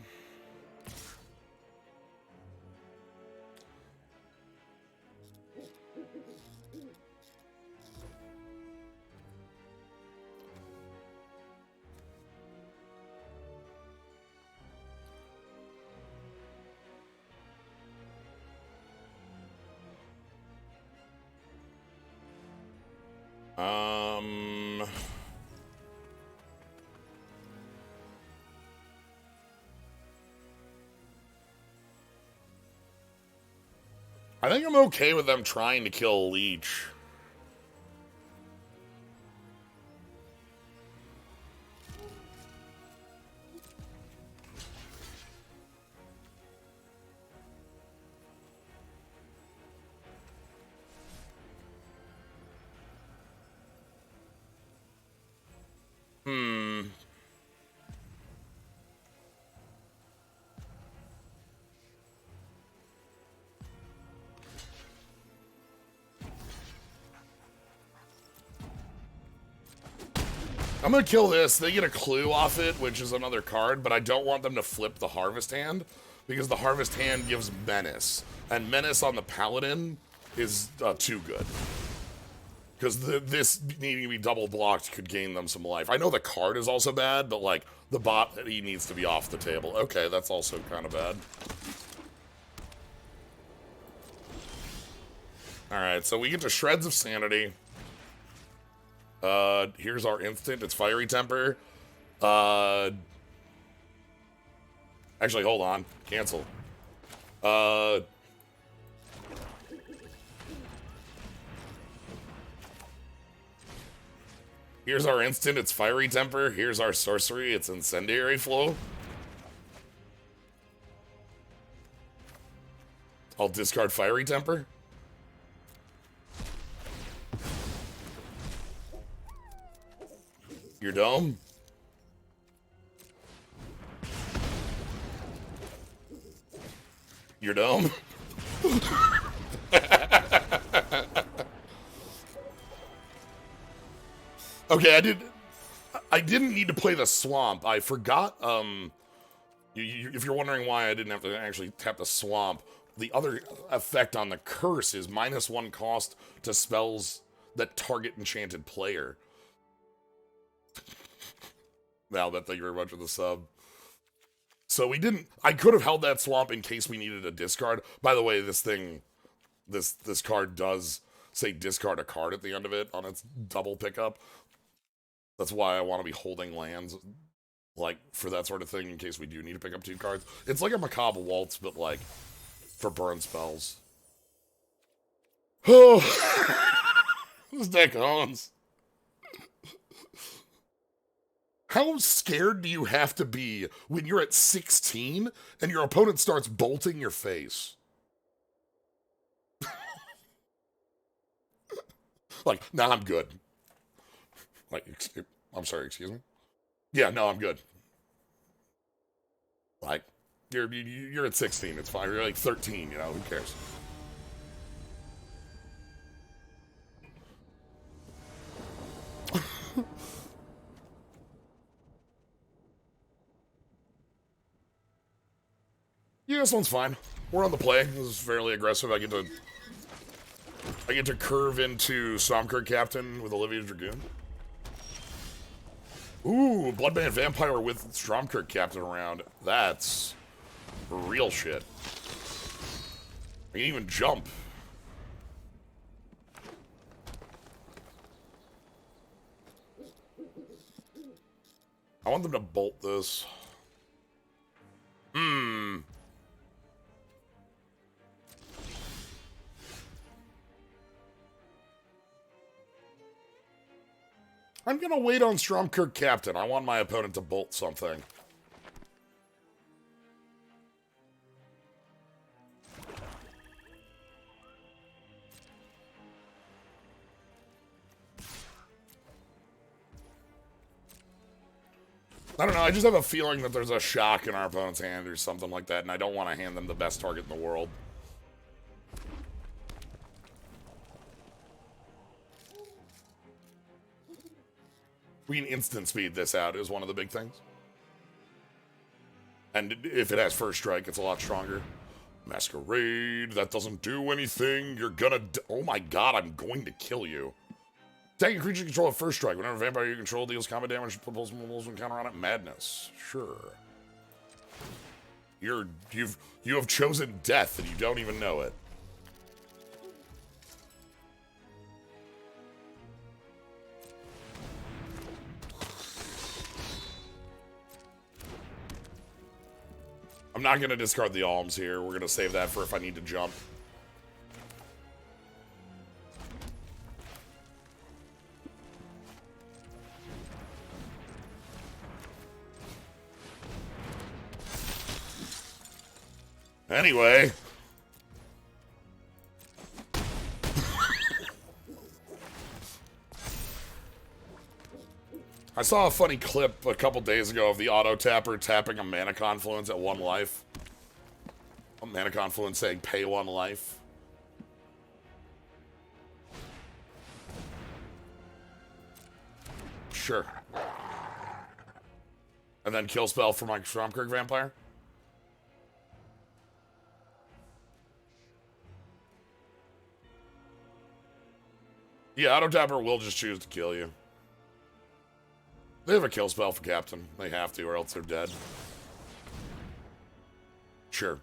Um... I think I'm okay with them trying to kill Leech. I'm gonna kill this. They get a clue off it, which is another card, but I don't want them to flip the Harvest Hand, because the Harvest Hand gives Menace. And Menace on the Paladin is too good. Because this needing to be double blocked could gain them some life. I know the card is also bad, but like, the bot, he needs to be off the table. Okay, that's also kind of bad. Alright, so we get to Shreds of Sanity. Here's our instant. It's Fiery Temper. Actually, hold on. Cancel. Here's our instant. It's Fiery Temper. Here's our sorcery. It's Incendiary Flow. I'll discard Fiery Temper. Your dome. Your dome. Okay, I didn't need to play the swamp. I forgot, if you're wondering why I didn't have to actually tap the swamp, the other effect on the curse is -1 cost to spells that target enchanted player. Now that, thank you very much for the sub. So we didn't, I could have held that swamp in case we needed a discard. By the way, this card does say discard a card at the end of it on its double pickup. That's why I want to be holding lands, like, for that sort of thing in case we do need to pick up 2 cards. It's like a Macabre Waltz, but like, for burn spells. Oh, this deck owns. How scared do you have to be when you're at 16 and your opponent starts bolting your face? Like, nah, I'm good. Like, I'm sorry, excuse me? Yeah, no, I'm good. Like, you're at 16, it's fine. You're like 13, you know, who cares? Yeah, this one's fine. We're on the play. This is fairly aggressive. I get to curve into Stormkirk Captain with Olivia's Dragoon. Ooh, Bloodband Vampire with Stormkirk Captain around. That's real shit. I can even jump. I want them to bolt this. I'm gonna wait on Stormkirk Captain. I want my opponent to bolt something. I don't know, I just have a feeling that there's a shock in our opponent's hand or something like that, and I don't want to hand them the best target in the world. We can instant speed this out is one of the big things. And if it has first strike, it's a lot stronger. Masquerade, that doesn't do anything. You're gonna... Oh my god, I'm going to kill you. Attacking creature you control at first strike. Whenever a vampire you control deals combat damage, pulls one counter on it. Madness. Sure. You have chosen death and you don't even know it. I'm not going to discard the alms here. We're going to save that for if I need to jump. Anyway. I saw a funny clip a couple days ago of the auto-tapper tapping a mana confluence at 1 life. A mana confluence saying pay 1 life. Sure. And then kill spell for my Stromkirk Vampire? Yeah, auto-tapper will just choose to kill you. They have a kill spell for Captain. They have to, or else they're dead. Sure.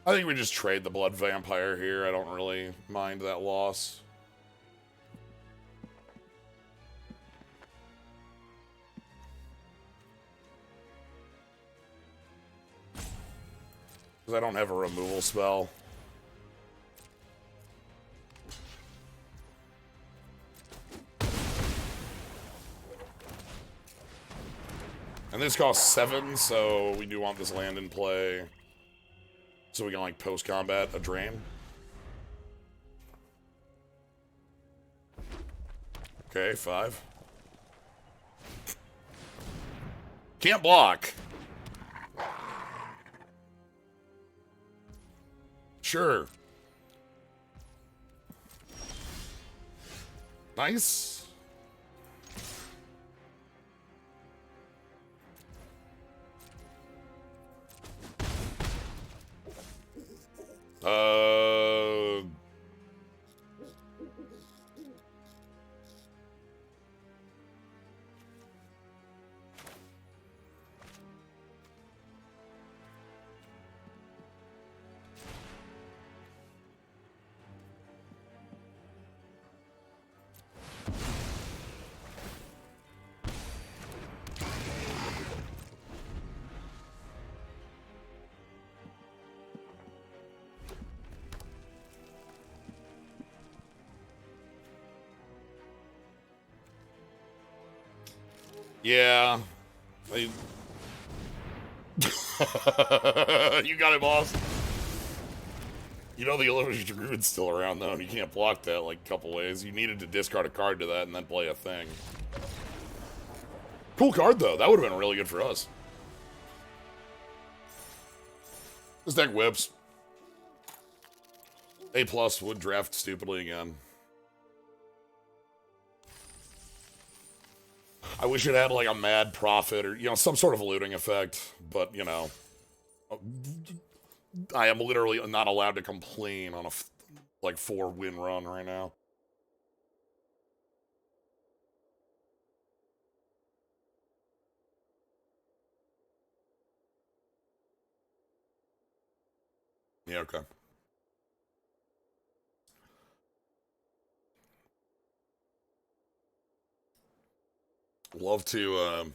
I think we just trade the Blood Vampire here. I don't really mind that loss. Because I don't have a removal spell. And this costs 7, so we do want this land in play. So we can, like, post-combat a drain. Okay, 5. Can't block. Sure. Nice. Yeah. You got it, boss. You know the Illusion Druid's still around, though, and you can't block that, like, a couple ways. You needed to discard a card to that and then play a thing. Cool card, though. That would have been really good for us. This deck whips. A+ would draft stupidly again. I wish it had, like, a mad profit or, you know, some sort of looting effect. But, you know, I am literally not allowed to complain on a, like, 4-win run right now. Yeah, okay. Love to,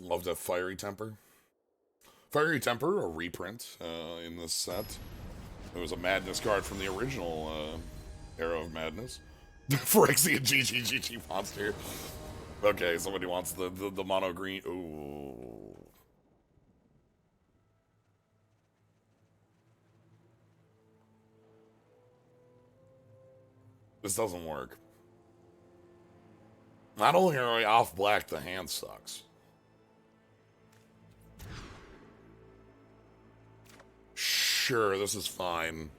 love that Fiery Temper. Fiery Temper, a reprint in this set. It was a Madness card from the original Era of Madness. Phyrexian GGGG monster. Okay, somebody wants the mono green. Ooh. This doesn't work. Not only are we off black, the hand sucks. Sure, this is fine.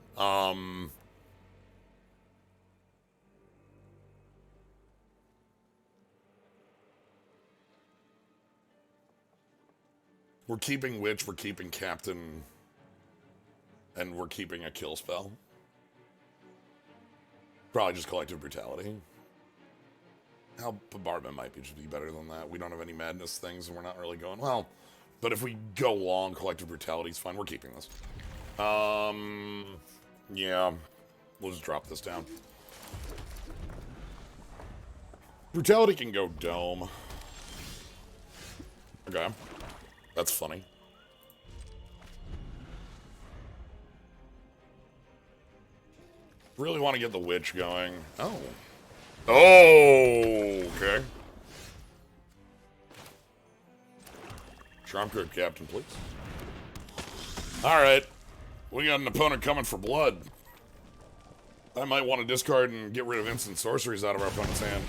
We're keeping Witch, we're keeping Captain, and we're keeping a kill spell. Probably just Collective Brutality. How Bombardment might just be better than that. We don't have any Madness things, and we're not really going well. But if we go long, Collective Brutality is fine. We're keeping this. Yeah. We'll just drop this down. Brutality can go Dome. Okay. That's funny. Really want to get the Witch going. Oh. Oh, okay. Trump card, Captain, please. Alright. We got an opponent coming for blood. I might want to discard and get rid of instant sorceries out of our opponent's hand.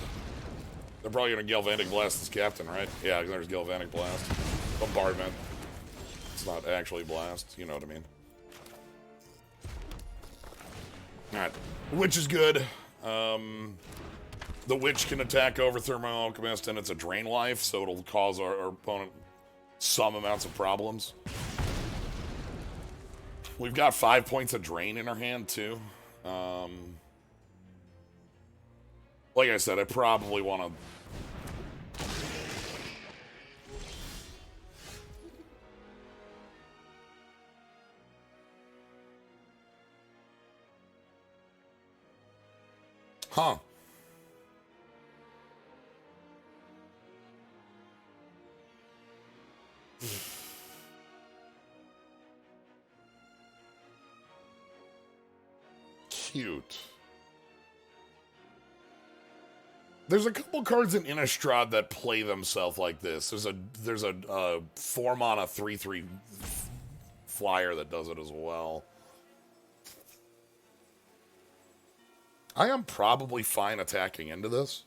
They're probably going to Galvanic Blast this Captain, right? Yeah, there's Galvanic Blast. Bombardment. It's not actually Blast. You know what I mean. Alright. Witch is good. The Witch can attack over Thermo Alchemist, and it's a drain life, so it'll cause our opponent some amounts of problems. We've got 5 points of drain in our hand, too. Like I said, I probably want to... Huh. Cute. There's a couple cards in Innistrad that play themselves like this. There's a 4-mana 3/3 flyer that does it as well. I am probably fine attacking into this.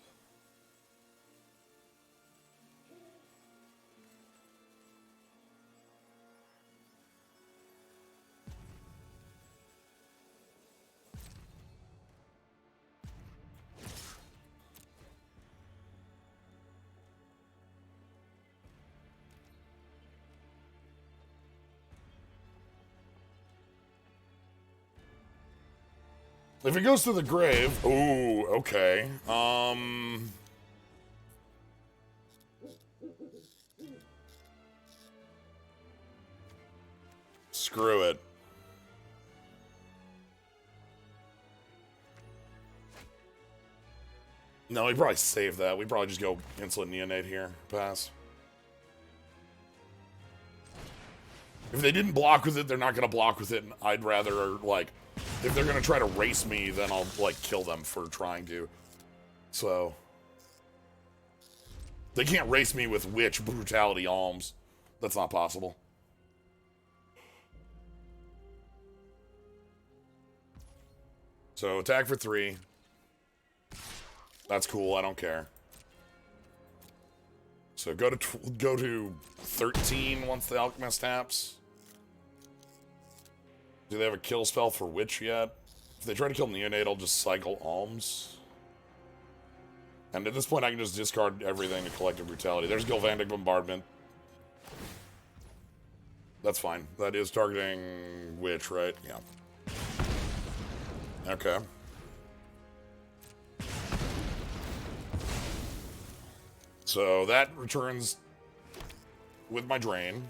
If it goes to the grave, ooh, okay. Screw it. No, we probably save that. We probably just go Insolent Neonate here. Pass. If they didn't block with it, they're not going to block with it, and I'd rather, like... If they're going to try to race me, then I'll, like, kill them for trying to. So. They can't race me with Witch, Brutality, Alms. That's not possible. So, attack for 3. That's cool, I don't care. So, go to 13 once the Alchemist taps. Do they have a kill spell for Witch yet? If they try to kill Neonate, I'll just cycle Alms. And at this point, I can just discard everything to Collective Brutality. There's Galvanic Bombardment. That's fine. That is targeting Witch, right? Yeah. Okay. So that returns with my drain.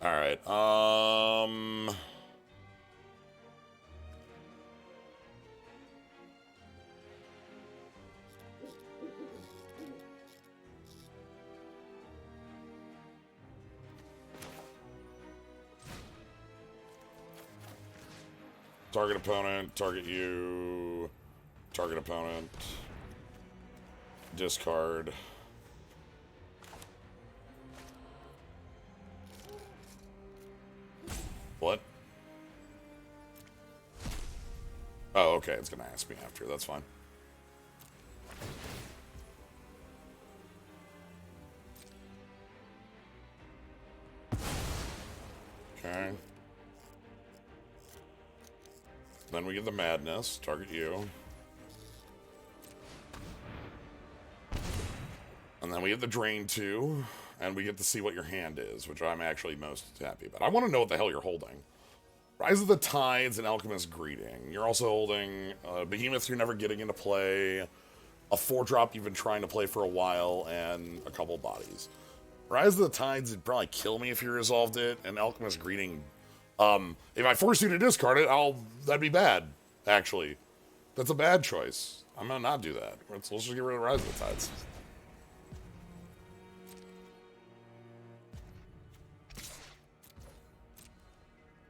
All right. Target opponent, target you, target opponent, discard. What? Oh, okay, it's gonna ask me after, that's fine. Okay. Then we get the Madness, target you. And then we have the Drain 2, and we get to see what your hand is, which I'm actually most happy about. I want to know what the hell you're holding. Rise of the Tides and Alchemist Greeting. You're also holding Behemoth you're never getting into play, a 4-drop you've been trying to play for a while, and a couple bodies. Rise of the Tides would probably kill me if you resolved it, and Alchemist Greeting, if I force you to discard it, that'd be bad, actually. That's a bad choice. I'm gonna not do that. Let's just get rid of Rise of the Tides.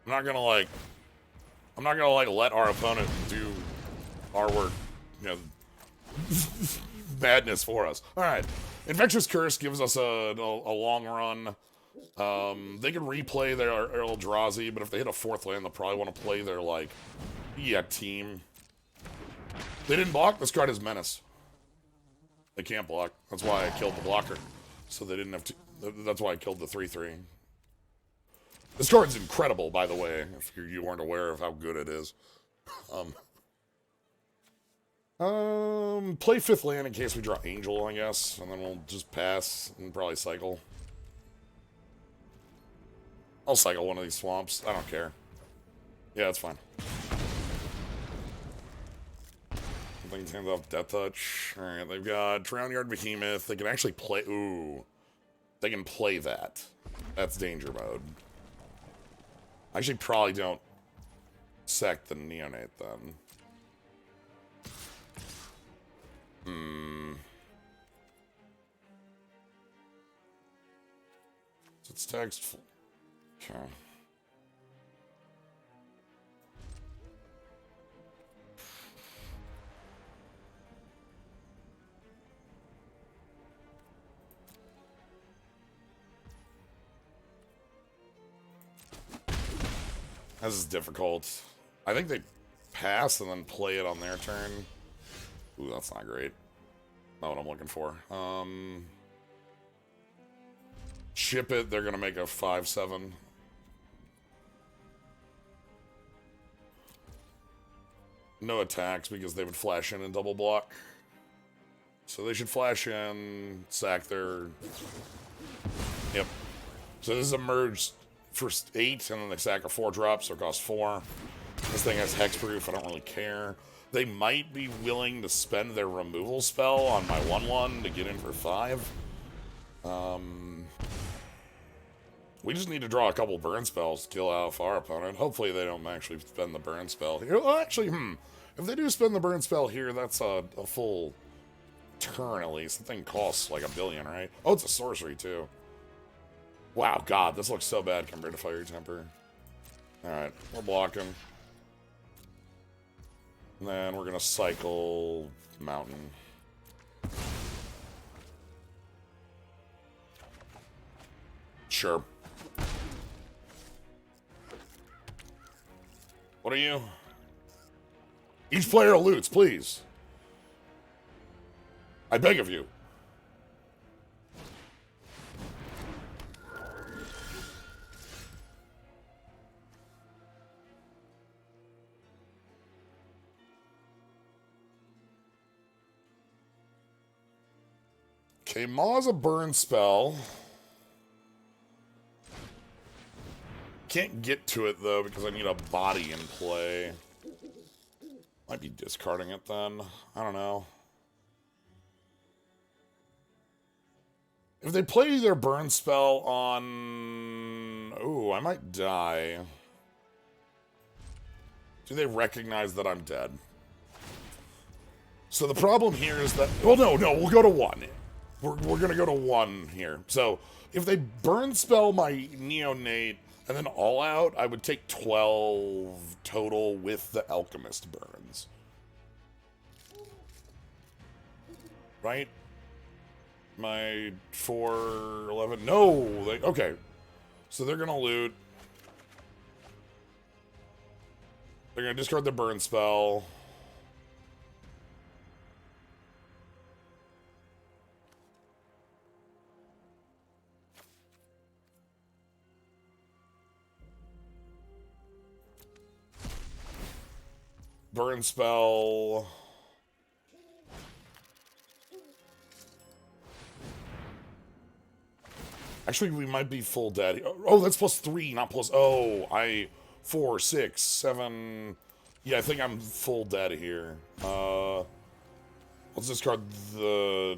I'm not gonna let our opponent do our work, madness for us. All right, Infectious Curse gives us a long run. They can replay their Eldrazi, but if they hit a 4th land, they'll probably want to play their team. They didn't block. This card is Menace. They can't block. That's why I killed the blocker. So they didn't have to. That's why I killed the 3/3. This card's incredible, by the way, if you weren't aware of how good it is. Play 5th land in case we draw Angel, I guess, and then we'll just pass and probably cycle. I'll cycle one of these swamps. I don't care. Yeah, it's fine. Things hands off Death Touch. Alright, they've got Drown Yard Behemoth. They can actually play... Ooh. They can play that. That's danger mode. I actually probably don't sack the Neonate then. So it's text. Okay. This is difficult. I think they pass and then play it on their turn. Ooh, that's not great. Not what I'm looking for. Ship it, they're gonna make a 5/7. No attacks because they would flash in and double block. So they should flash in, sack their... Yep. So this is a merge for 8, and then they sack a 4-drop, so it costs 4. This thing has hexproof, I don't really care. They might be willing to spend their removal spell on my 1/1 to get in for 5. We just need to draw a couple burn spells to kill out our opponent. Hopefully they don't actually spend the burn spell here. Well, actually, if they do spend the burn spell here, that's a full turn at least. The thing costs like $1 billion, right? Oh, it's a sorcery too. Wow, God, this looks so bad compared to Fiery Temper. Alright, we're blocking. And then we're gonna cycle Mountain. Sure. What are you? Each player loots, please. I beg of you. Okay, Maw's a burn spell. Can't get to it, though, because I need a body in play. Might be discarding it, then. I don't know. If they play their burn spell on... Ooh, I might die. Do they recognize that I'm dead? So the problem here is that... Well, no, we'll go to 1. We're going to go to 1 here. So if they burn spell my Neonate and then all out, I would take 12 total with the Alchemist burns. Right? My 4, 11... No! Okay. So they're going to loot. They're going to discard the burn spell. Burn spell. Actually, we might be full dead. Oh, that's +3, not plus... Oh, 4, 6, 7... Yeah, I think I'm full dead here. Let's discard the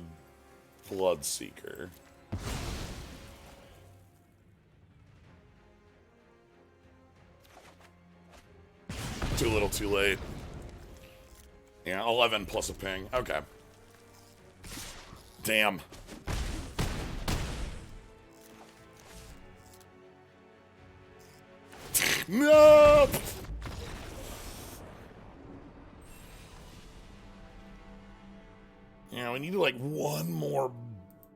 Bloodseeker. Too little, too late. Yeah, 11 plus a ping. Okay. Damn. No! Yeah, we need like one more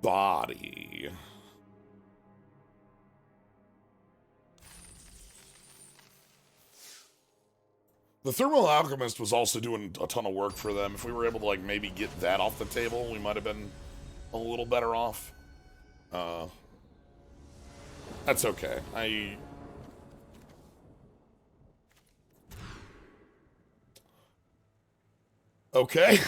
body. The Thermal Alchemist was also doing a ton of work for them. If we were able to like maybe get that off the table, we might have been a little better off. That's okay. Okay.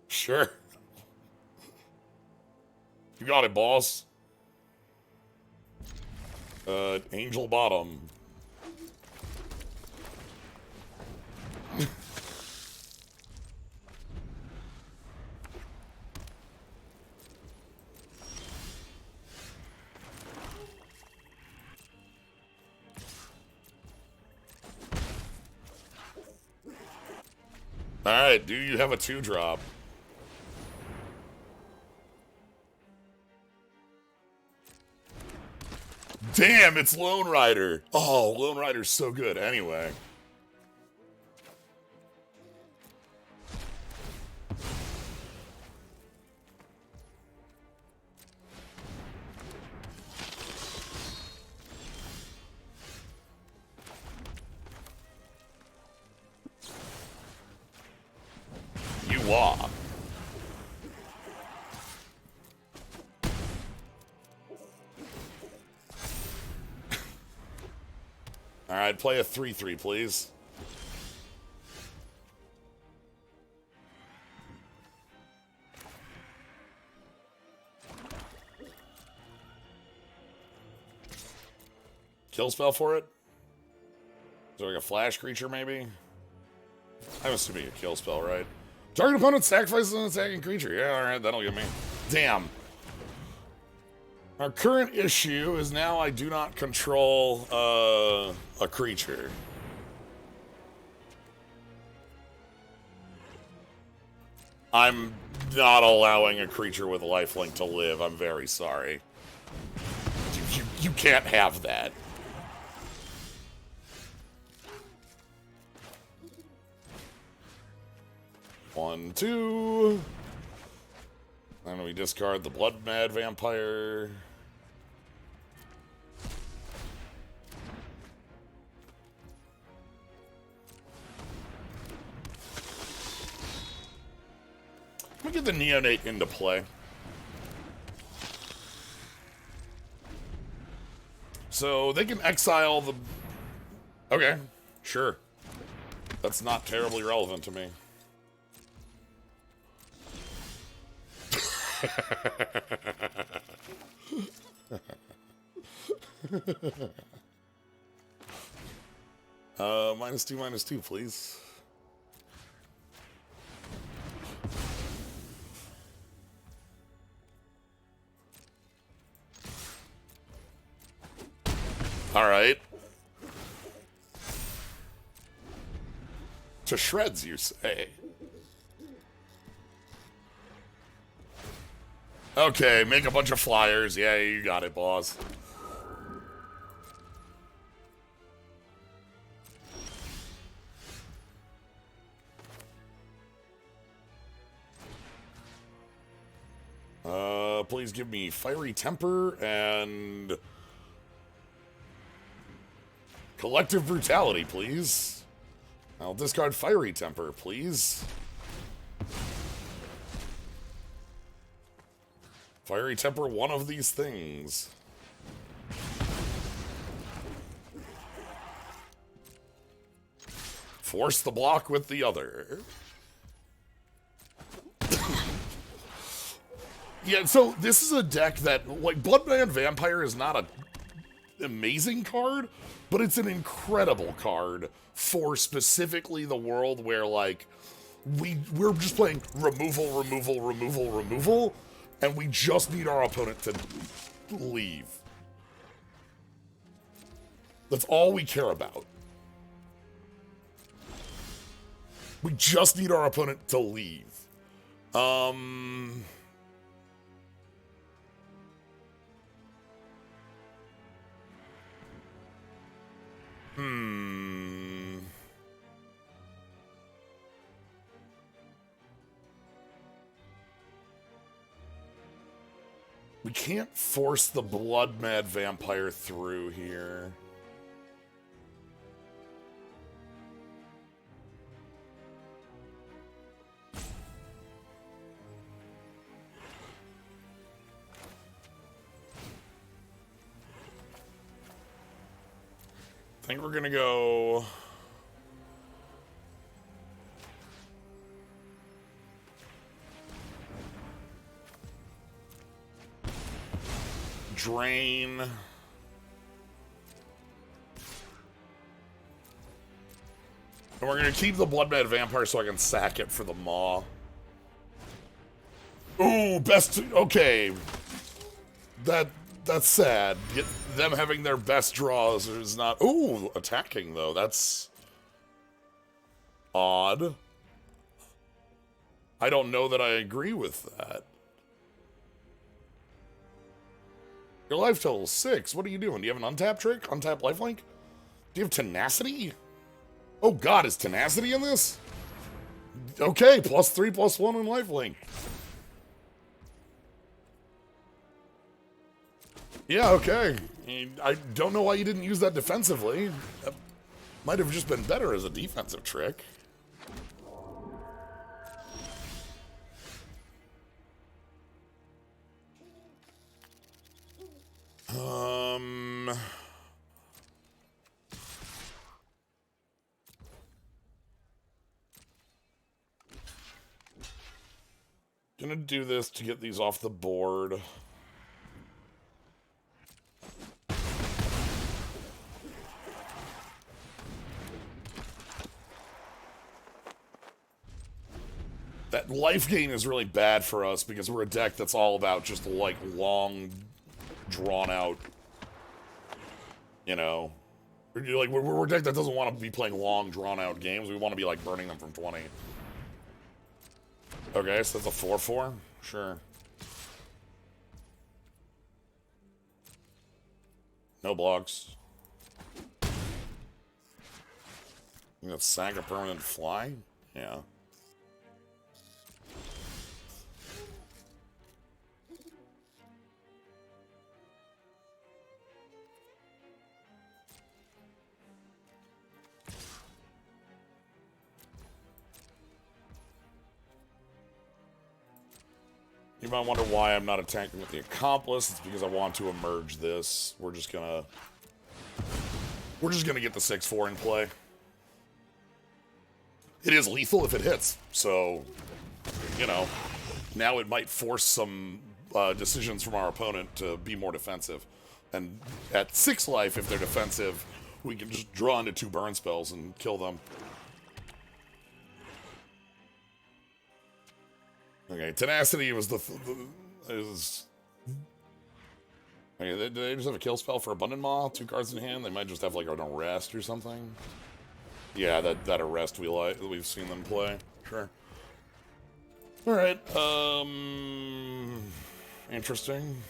Sure. You got it, boss. Angel Bottom. Alright, do you have a 2-drop? Damn, it's Lone Rider. Oh, Lone Rider's so good. Anyway. You are. Alright, play a 3/3, please. Kill spell for it? Is there like a flash creature, maybe? I'm assuming a kill spell, right? Target opponent sacrifices an attacking creature. Yeah, alright, that'll get me. Damn. Our current issue is now I do not control a creature. I'm not allowing a creature with lifelink to live. I'm very sorry. You can't have that. One, two. Then we discard the Blood Mad Vampire. Let me get the Neonate into play. So they can exile the... Okay, sure. That's not terribly relevant to me. -2/-2, please. All right. To shreds, you say? Okay, make a bunch of flyers. Yeah, you got it, boss. Please give me Fiery Temper and Collective Brutality, please. I'll discard Fiery Temper, please. Fiery Temper, one of these things. Force the block with the other. Yeah, so this is a deck that, like, Bloodman Vampire is not an amazing card, but it's an incredible card for specifically the world where, like, we're just playing removal, removal, removal, removal, and we just need our opponent to leave. That's all we care about. We just need our opponent to leave. We can't force the Blood Mad Vampire through here. I think we're gonna go... Drain. And we're gonna keep the Blood Mad Vampire so I can sack it for the Maw. Ooh, best... Okay. That's sad. Them having their best draws is not... Ooh, attacking, though. That's... odd. I don't know that I agree with that. Your life total is 6. What are you doing? Do you have an untap trick? Untap lifelink? Do you have tenacity? Oh god, is tenacity in this? Okay, +3/+1 in lifelink. Yeah, okay. I don't know why you didn't use that defensively. That might have just been better as a defensive trick. Gonna do this to get these off the board. That life gain is really bad for us because we're a deck that's all about just like long, drawn out, you know. We're a deck that doesn't want to be playing long, drawn out games. We want to be like burning them from 20. Okay, so that's a 4/4? Sure. No blocks. You gonna sack a permanent fly? Yeah. You might wonder why I'm not attacking with the Accomplice. It's because I want to emerge this. We're just gonna get the 6/4 in play. It is lethal if it hits, so, you know, now it might force some decisions from our opponent to be more defensive. And at 6 life, if they're defensive, we can just draw into 2 burn spells and kill them. Okay, tenacity was is. Okay, do they just have a kill spell for Abundant Maw? 2 cards in hand. They might just have like an arrest or something. Yeah, that arrest we've seen them play. Sure. All right. Interesting.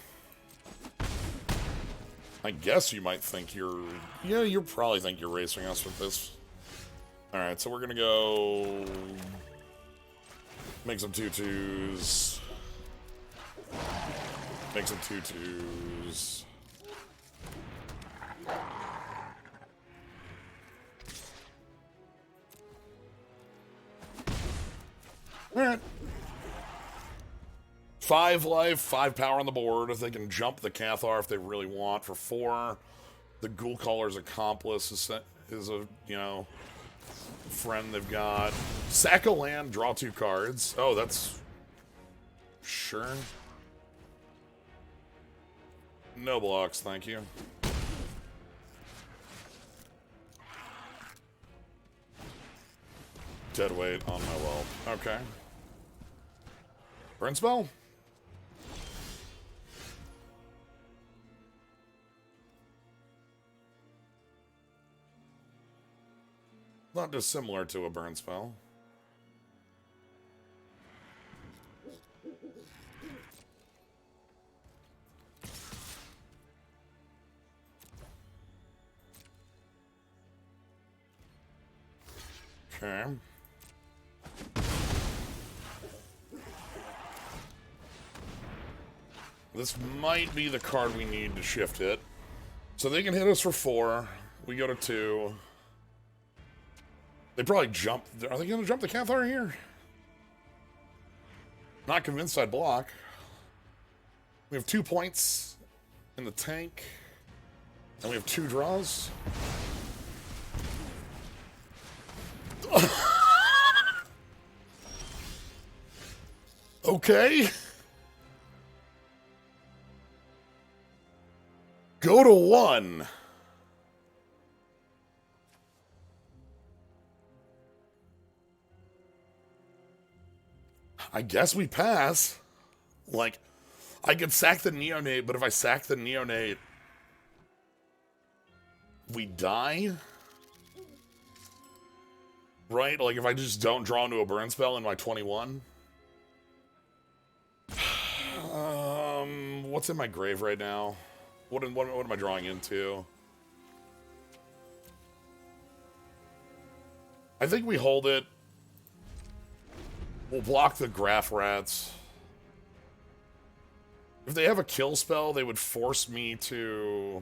I guess you might think you're. Yeah, you probably think you're racing us with this. All right, so we're gonna go. Make some 2/2s. Make some 2/2s. Alright. 5 life, 5 power on the board. If they can jump the Cathar if they really want for 4. The Ghoul Caller's Accomplice is a, you know, friend they've got. Sack a land, draw 2 cards. Oh, that's... Sure. No blocks, thank you. Dead weight on my whelp. Okay. Burn spell? Not dissimilar to a burn spell. Okay. This might be the card we need to shift it. So they can hit us for 4. We go to 2. They probably jump. Are they going to jump the Cathar here? Not convinced I'd block. We have 2 points in the tank. And we have 2 draws. Okay. Go to 1. I guess we pass. Like, I could sack the Neonate, but if I sack the Neonate, we die? Right? Like, if I just don't draw into a burn spell in my 21? What's in my grave right now? What am I drawing into? I think we hold it. We'll block the Graph Rats. If they have a kill spell, they would force me to...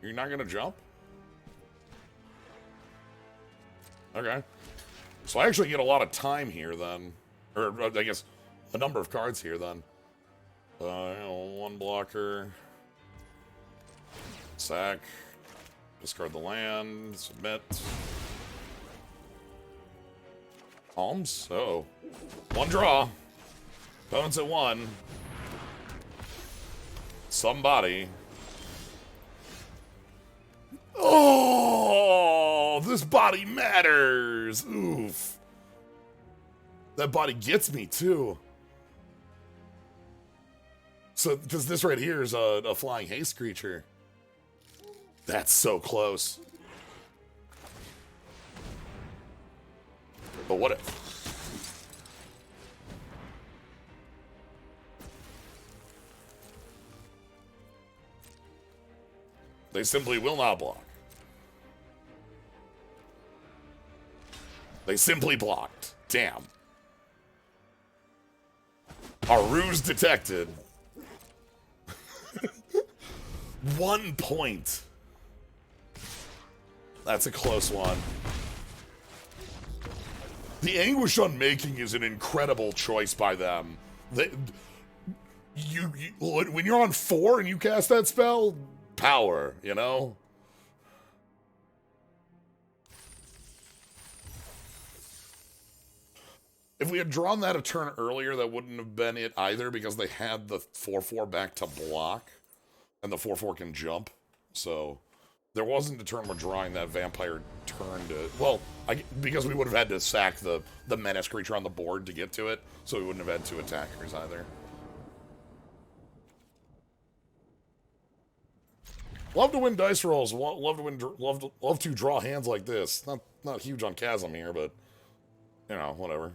You're not gonna jump? Okay. So I actually get a lot of time here then. Or, I guess, a number of cards here then. 1 blocker. Sack. Discard the land. Submit. Palms? Oh. 1 draw. Opponent's at 1. Somebody. Oh! This body matters! Oof. That body gets me, too. So, because this right here is a flying haste creature. That's so close. But what if? They simply will not block. They simply blocked. Damn. Our ruse detected. 1 point. That's a close one. The Anguish Unmaking is an incredible choice by them. When you're on 4 and you cast that spell, power, you know? If we had drawn that a turn earlier, that wouldn't have been it either, because they had the 4/4 back to block, and the 4/4 can jump. So there wasn't a turn we're drawing that vampire turn to... Well, because we would have had to sack the menace creature on the board to get to it, so we wouldn't have had 2 attackers either. Love to win dice rolls. Love to draw hands like this. Not huge on Chasm here, but you know, whatever.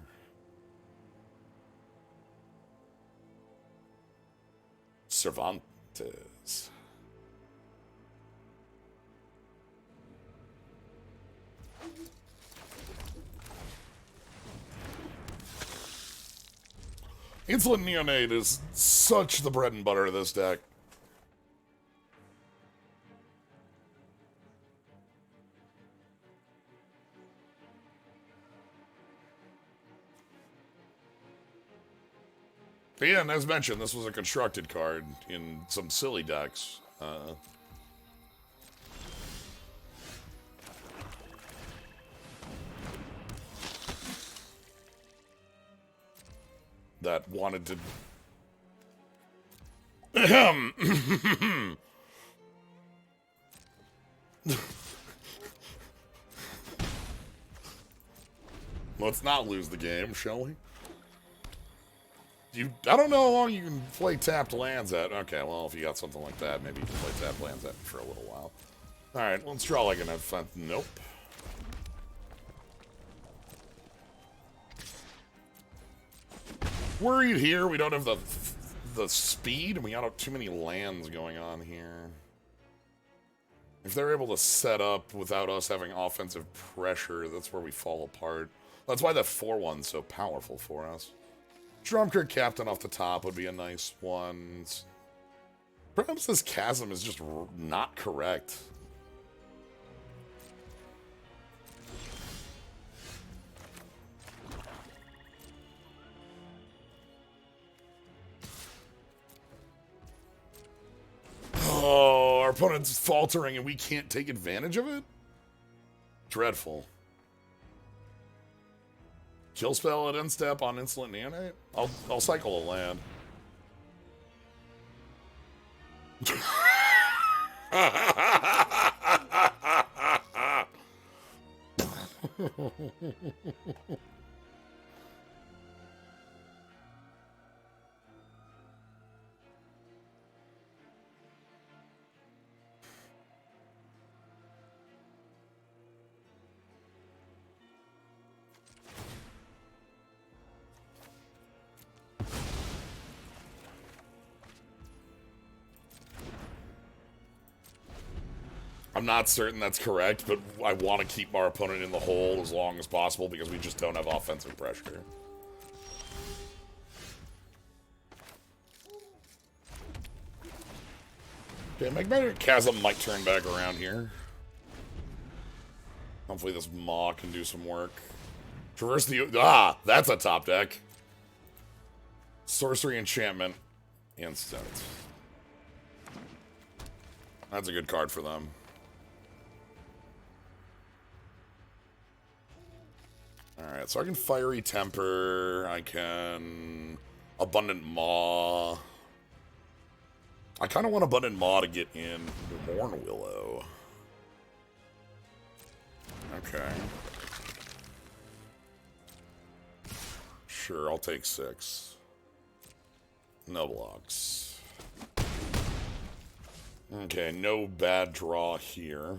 Cervantes. Insolent Neonate is such the bread and butter of this deck. But yeah, and as mentioned, this was a constructed card in some silly decks. That wanted to... Let's not lose the game, shall we? I don't know how long you can play tapped lands at. Okay, well, if you got something like that, maybe you can play tapped lands at for a little while. Alright, let's draw like an event. Nope. Worried here, we don't have the speed, and we got too many lands going on here. If they're able to set up without us having offensive pressure, that's where we fall apart. That's why that 4-1's so powerful for us. Drumcrit Captain off the top would be a nice one. Perhaps this Chasm is just not correct. Oh, our opponent's faltering and we can't take advantage of it? Dreadful. Kill spell at end step on insolent neonate? I'll cycle a land. I'm not certain that's correct, but I want to keep our opponent in the hole as long as possible because we just don't have offensive pressure. Okay, Magnetic Chasm might turn back around here. Hopefully this Maw can do some work. Traverse the... Ah! That's a top deck. Sorcery Enchantment. Instant. That's a good card for them. Alright, so I can Fiery Temper. I can... Abundant Maw. I kind of want Abundant Maw to get in Mourn Willow. Okay. Sure, I'll take 6. No blocks. Okay, no bad draw here.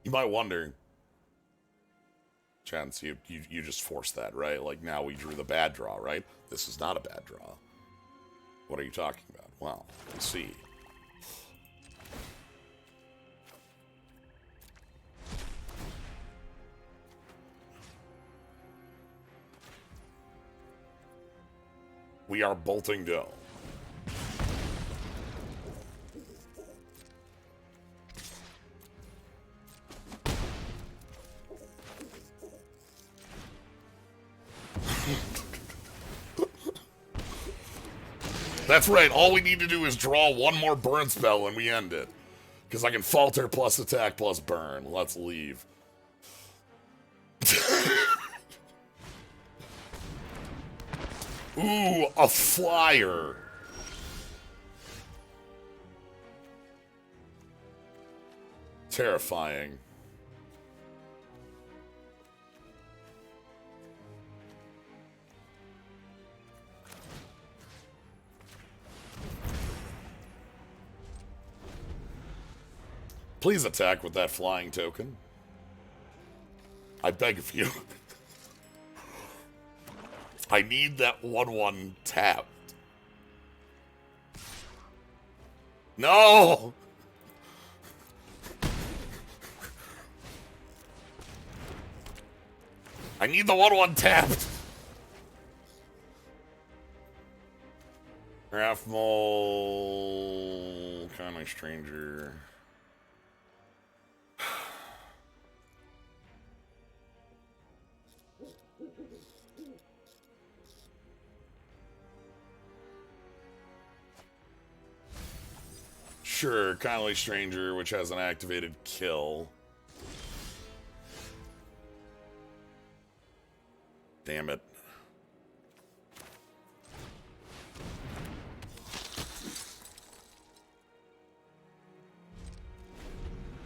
You might wonder... Chance, you just forced that, right? Like, now we drew the bad draw, right? This is not a bad draw. What are you talking about? Well, let's see. We are bolting Dome. That's right, all we need to do is draw one more burn spell and we end it. Because I can falter plus attack plus burn. Let's leave. Ooh, a flyer. Terrifying. Please attack with that flying token. I beg of you. I need that 1/1 tapped. No! I need the 1/1 tapped. Graph Mole, Kindly Stranger. Sure, Kindly Stranger, which has an activated kill. Damn it.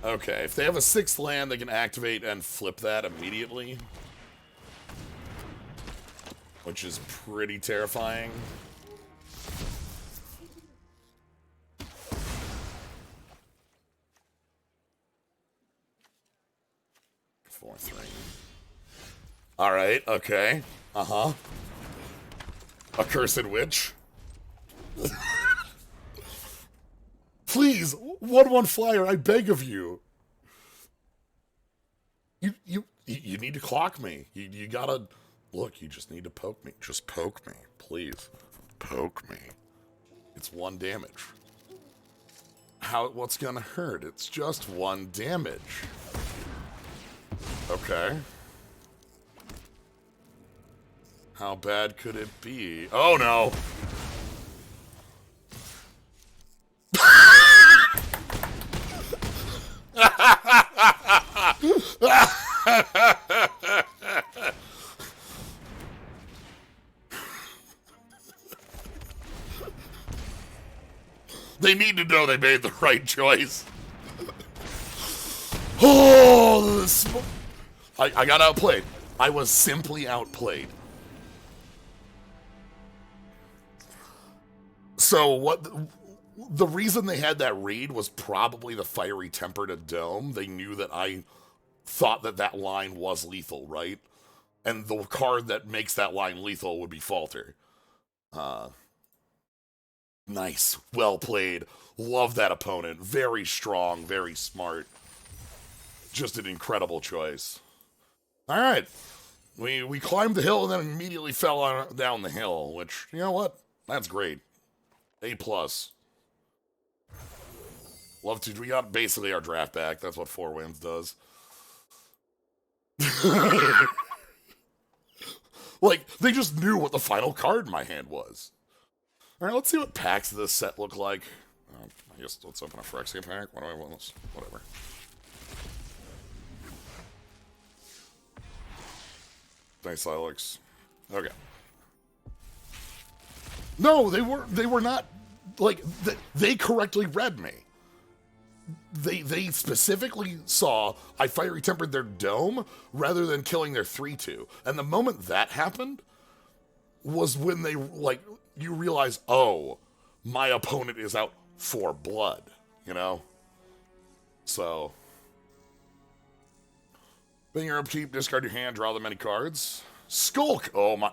Okay, if they have a 6th land, they can activate and flip that immediately. Which is pretty terrifying. Four, 3. Alright, okay. Uh-huh. Accursed Witch. Please, 1/1 flyer, I beg of you. You need to clock me. You gotta... Look, you just need to poke me. Just poke me, please. Poke me. It's 1 damage. What's gonna hurt? It's just 1 damage. Okay. How bad could it be? Oh, no! They need to know they made the right choice. Oh, I got outplayed. I was simply outplayed. So what? The reason they had that read was probably the Fiery Tempered Dome. They knew that I thought that line was lethal, right? And the card that makes that line lethal would be Falter. Nice. Well played. Love that opponent. Very strong, very smart. Just an incredible choice. All right. We climbed the hill and then immediately fell down the hill, which, you know what? That's great. A+. Love to. We got basically our draft back. That's what 4 wins does. Like, they just knew what the final card in my hand was. All right, let's see what packs this set look like. I guess let's open a Phyrexia pack. What do I want? Whatever. Nice Silex. Okay. No, they were not, like, they correctly read me. They specifically saw I Fiery Tempered their Dome rather than killing their 3/2. And the moment that happened was when they, like, you realize, oh, my opponent is out for blood, you know? So, being your upkeep, discard your hand, draw the many cards. Skulk! Oh my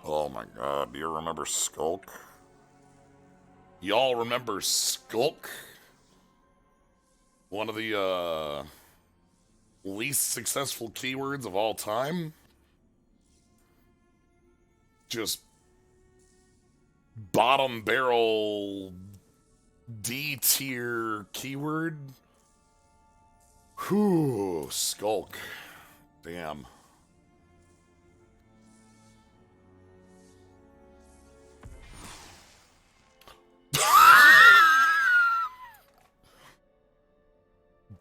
god, do you remember Skulk? Y'all remember Skulk? One of the, least successful keywords of all time? Just bottom barrel D tier keyword. Whew, Skulk. Damn.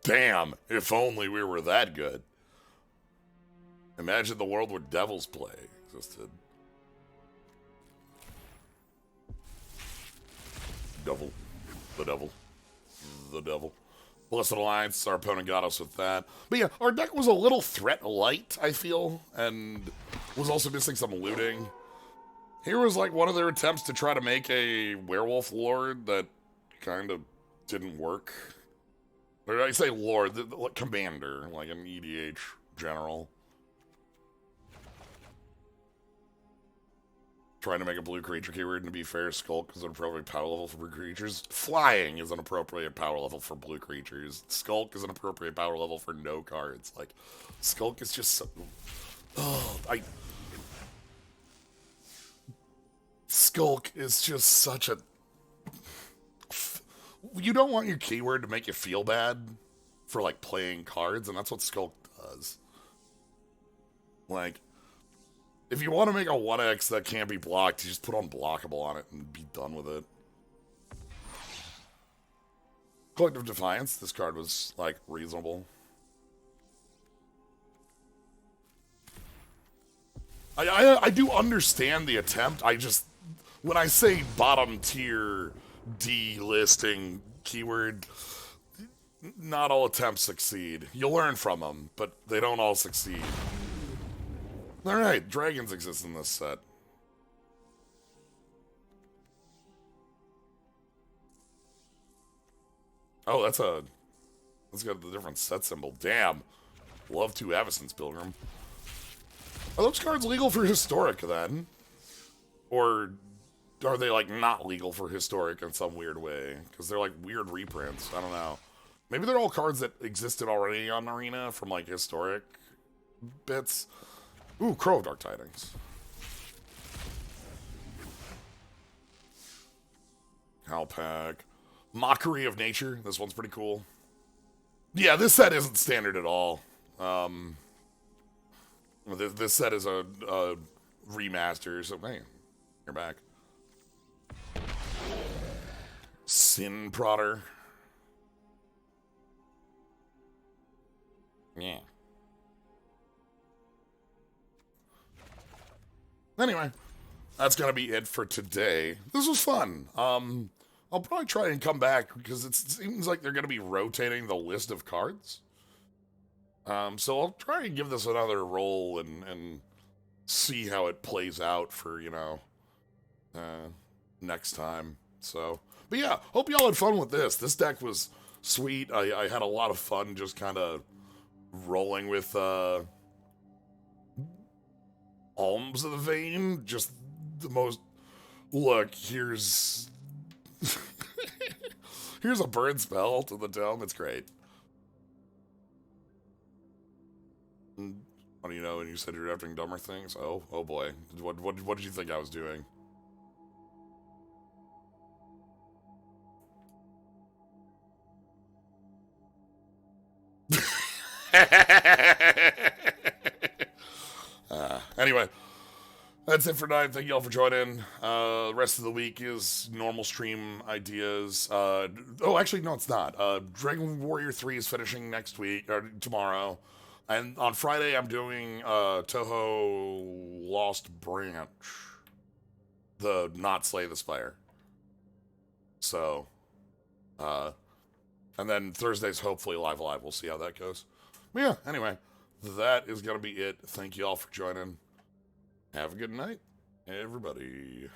Damn, if only we were that good. Imagine the world where Devil's Play existed. Devil. The devil. The devil. Blessed Alliance, our opponent got us with that. But yeah, our deck was a little threat light, I feel, and was also missing some looting. Here was like one of their attempts to try to make a werewolf lord that kind of didn't work. Or I say lord, the commander, like an EDH general. Trying to make a blue creature keyword, and to be fair, Skulk is an appropriate power level for blue creatures. Flying is an appropriate power level for blue creatures. Skulk is an appropriate power level for no cards. Like, Skulk is just so... Skulk is just such a... You don't want your keyword to make you feel bad for, like, playing cards, and that's what Skulk does. Like... If you want to make a 1x that can't be blocked, you just put unblockable on it and be done with it. Collective Defiance. This card was, like, reasonable. I do understand the attempt. I just... When I say bottom tier D listing keyword... not all attempts succeed. You learn from them, but they don't all succeed. Alright, dragons exist in this set. Oh, that's got the different set symbol. Damn. Love to Avacyn's Pilgrim. Are those cards legal for Historic, then? Or are they, like, not legal for Historic in some weird way? Because they're, like, weird reprints. I don't know. Maybe they're all cards that existed already on Arena from, like, Historic bits. Ooh, Crow of Dark Tidings. Halpack. Mockery of Nature. This one's pretty cool. Yeah, this set isn't standard at all. This set is a remaster, so hey, you're back. Sin Prodder. Yeah. Anyway, that's gonna be it for today. This was fun. I'll probably try and come back because it seems like they're gonna be rotating the list of cards. So I'll try and give this another roll and see how it plays out for, next time. So, but yeah, hope y'all had fun with this. This deck was sweet. I had a lot of fun just kind of rolling with Alms of the Vein. Just the most... Look, here's... here's a burn spell to the dome. It's great. What do you know? And you said you're drafting dumber things. Oh boy. What did you think I was doing? Anyway, that's it for tonight. Thank you all for joining. The rest of the week is normal stream ideas. Oh, actually, no, it's not. Dragon Warrior 3 is finishing next week, or tomorrow. And on Friday, I'm doing Toho Lost Branch. The Not Slay the Spire. So, and then Thursday's hopefully Live Alive. We'll see how that goes. But yeah, anyway, that is going to be it. Thank you all for joining. Have a good night, everybody.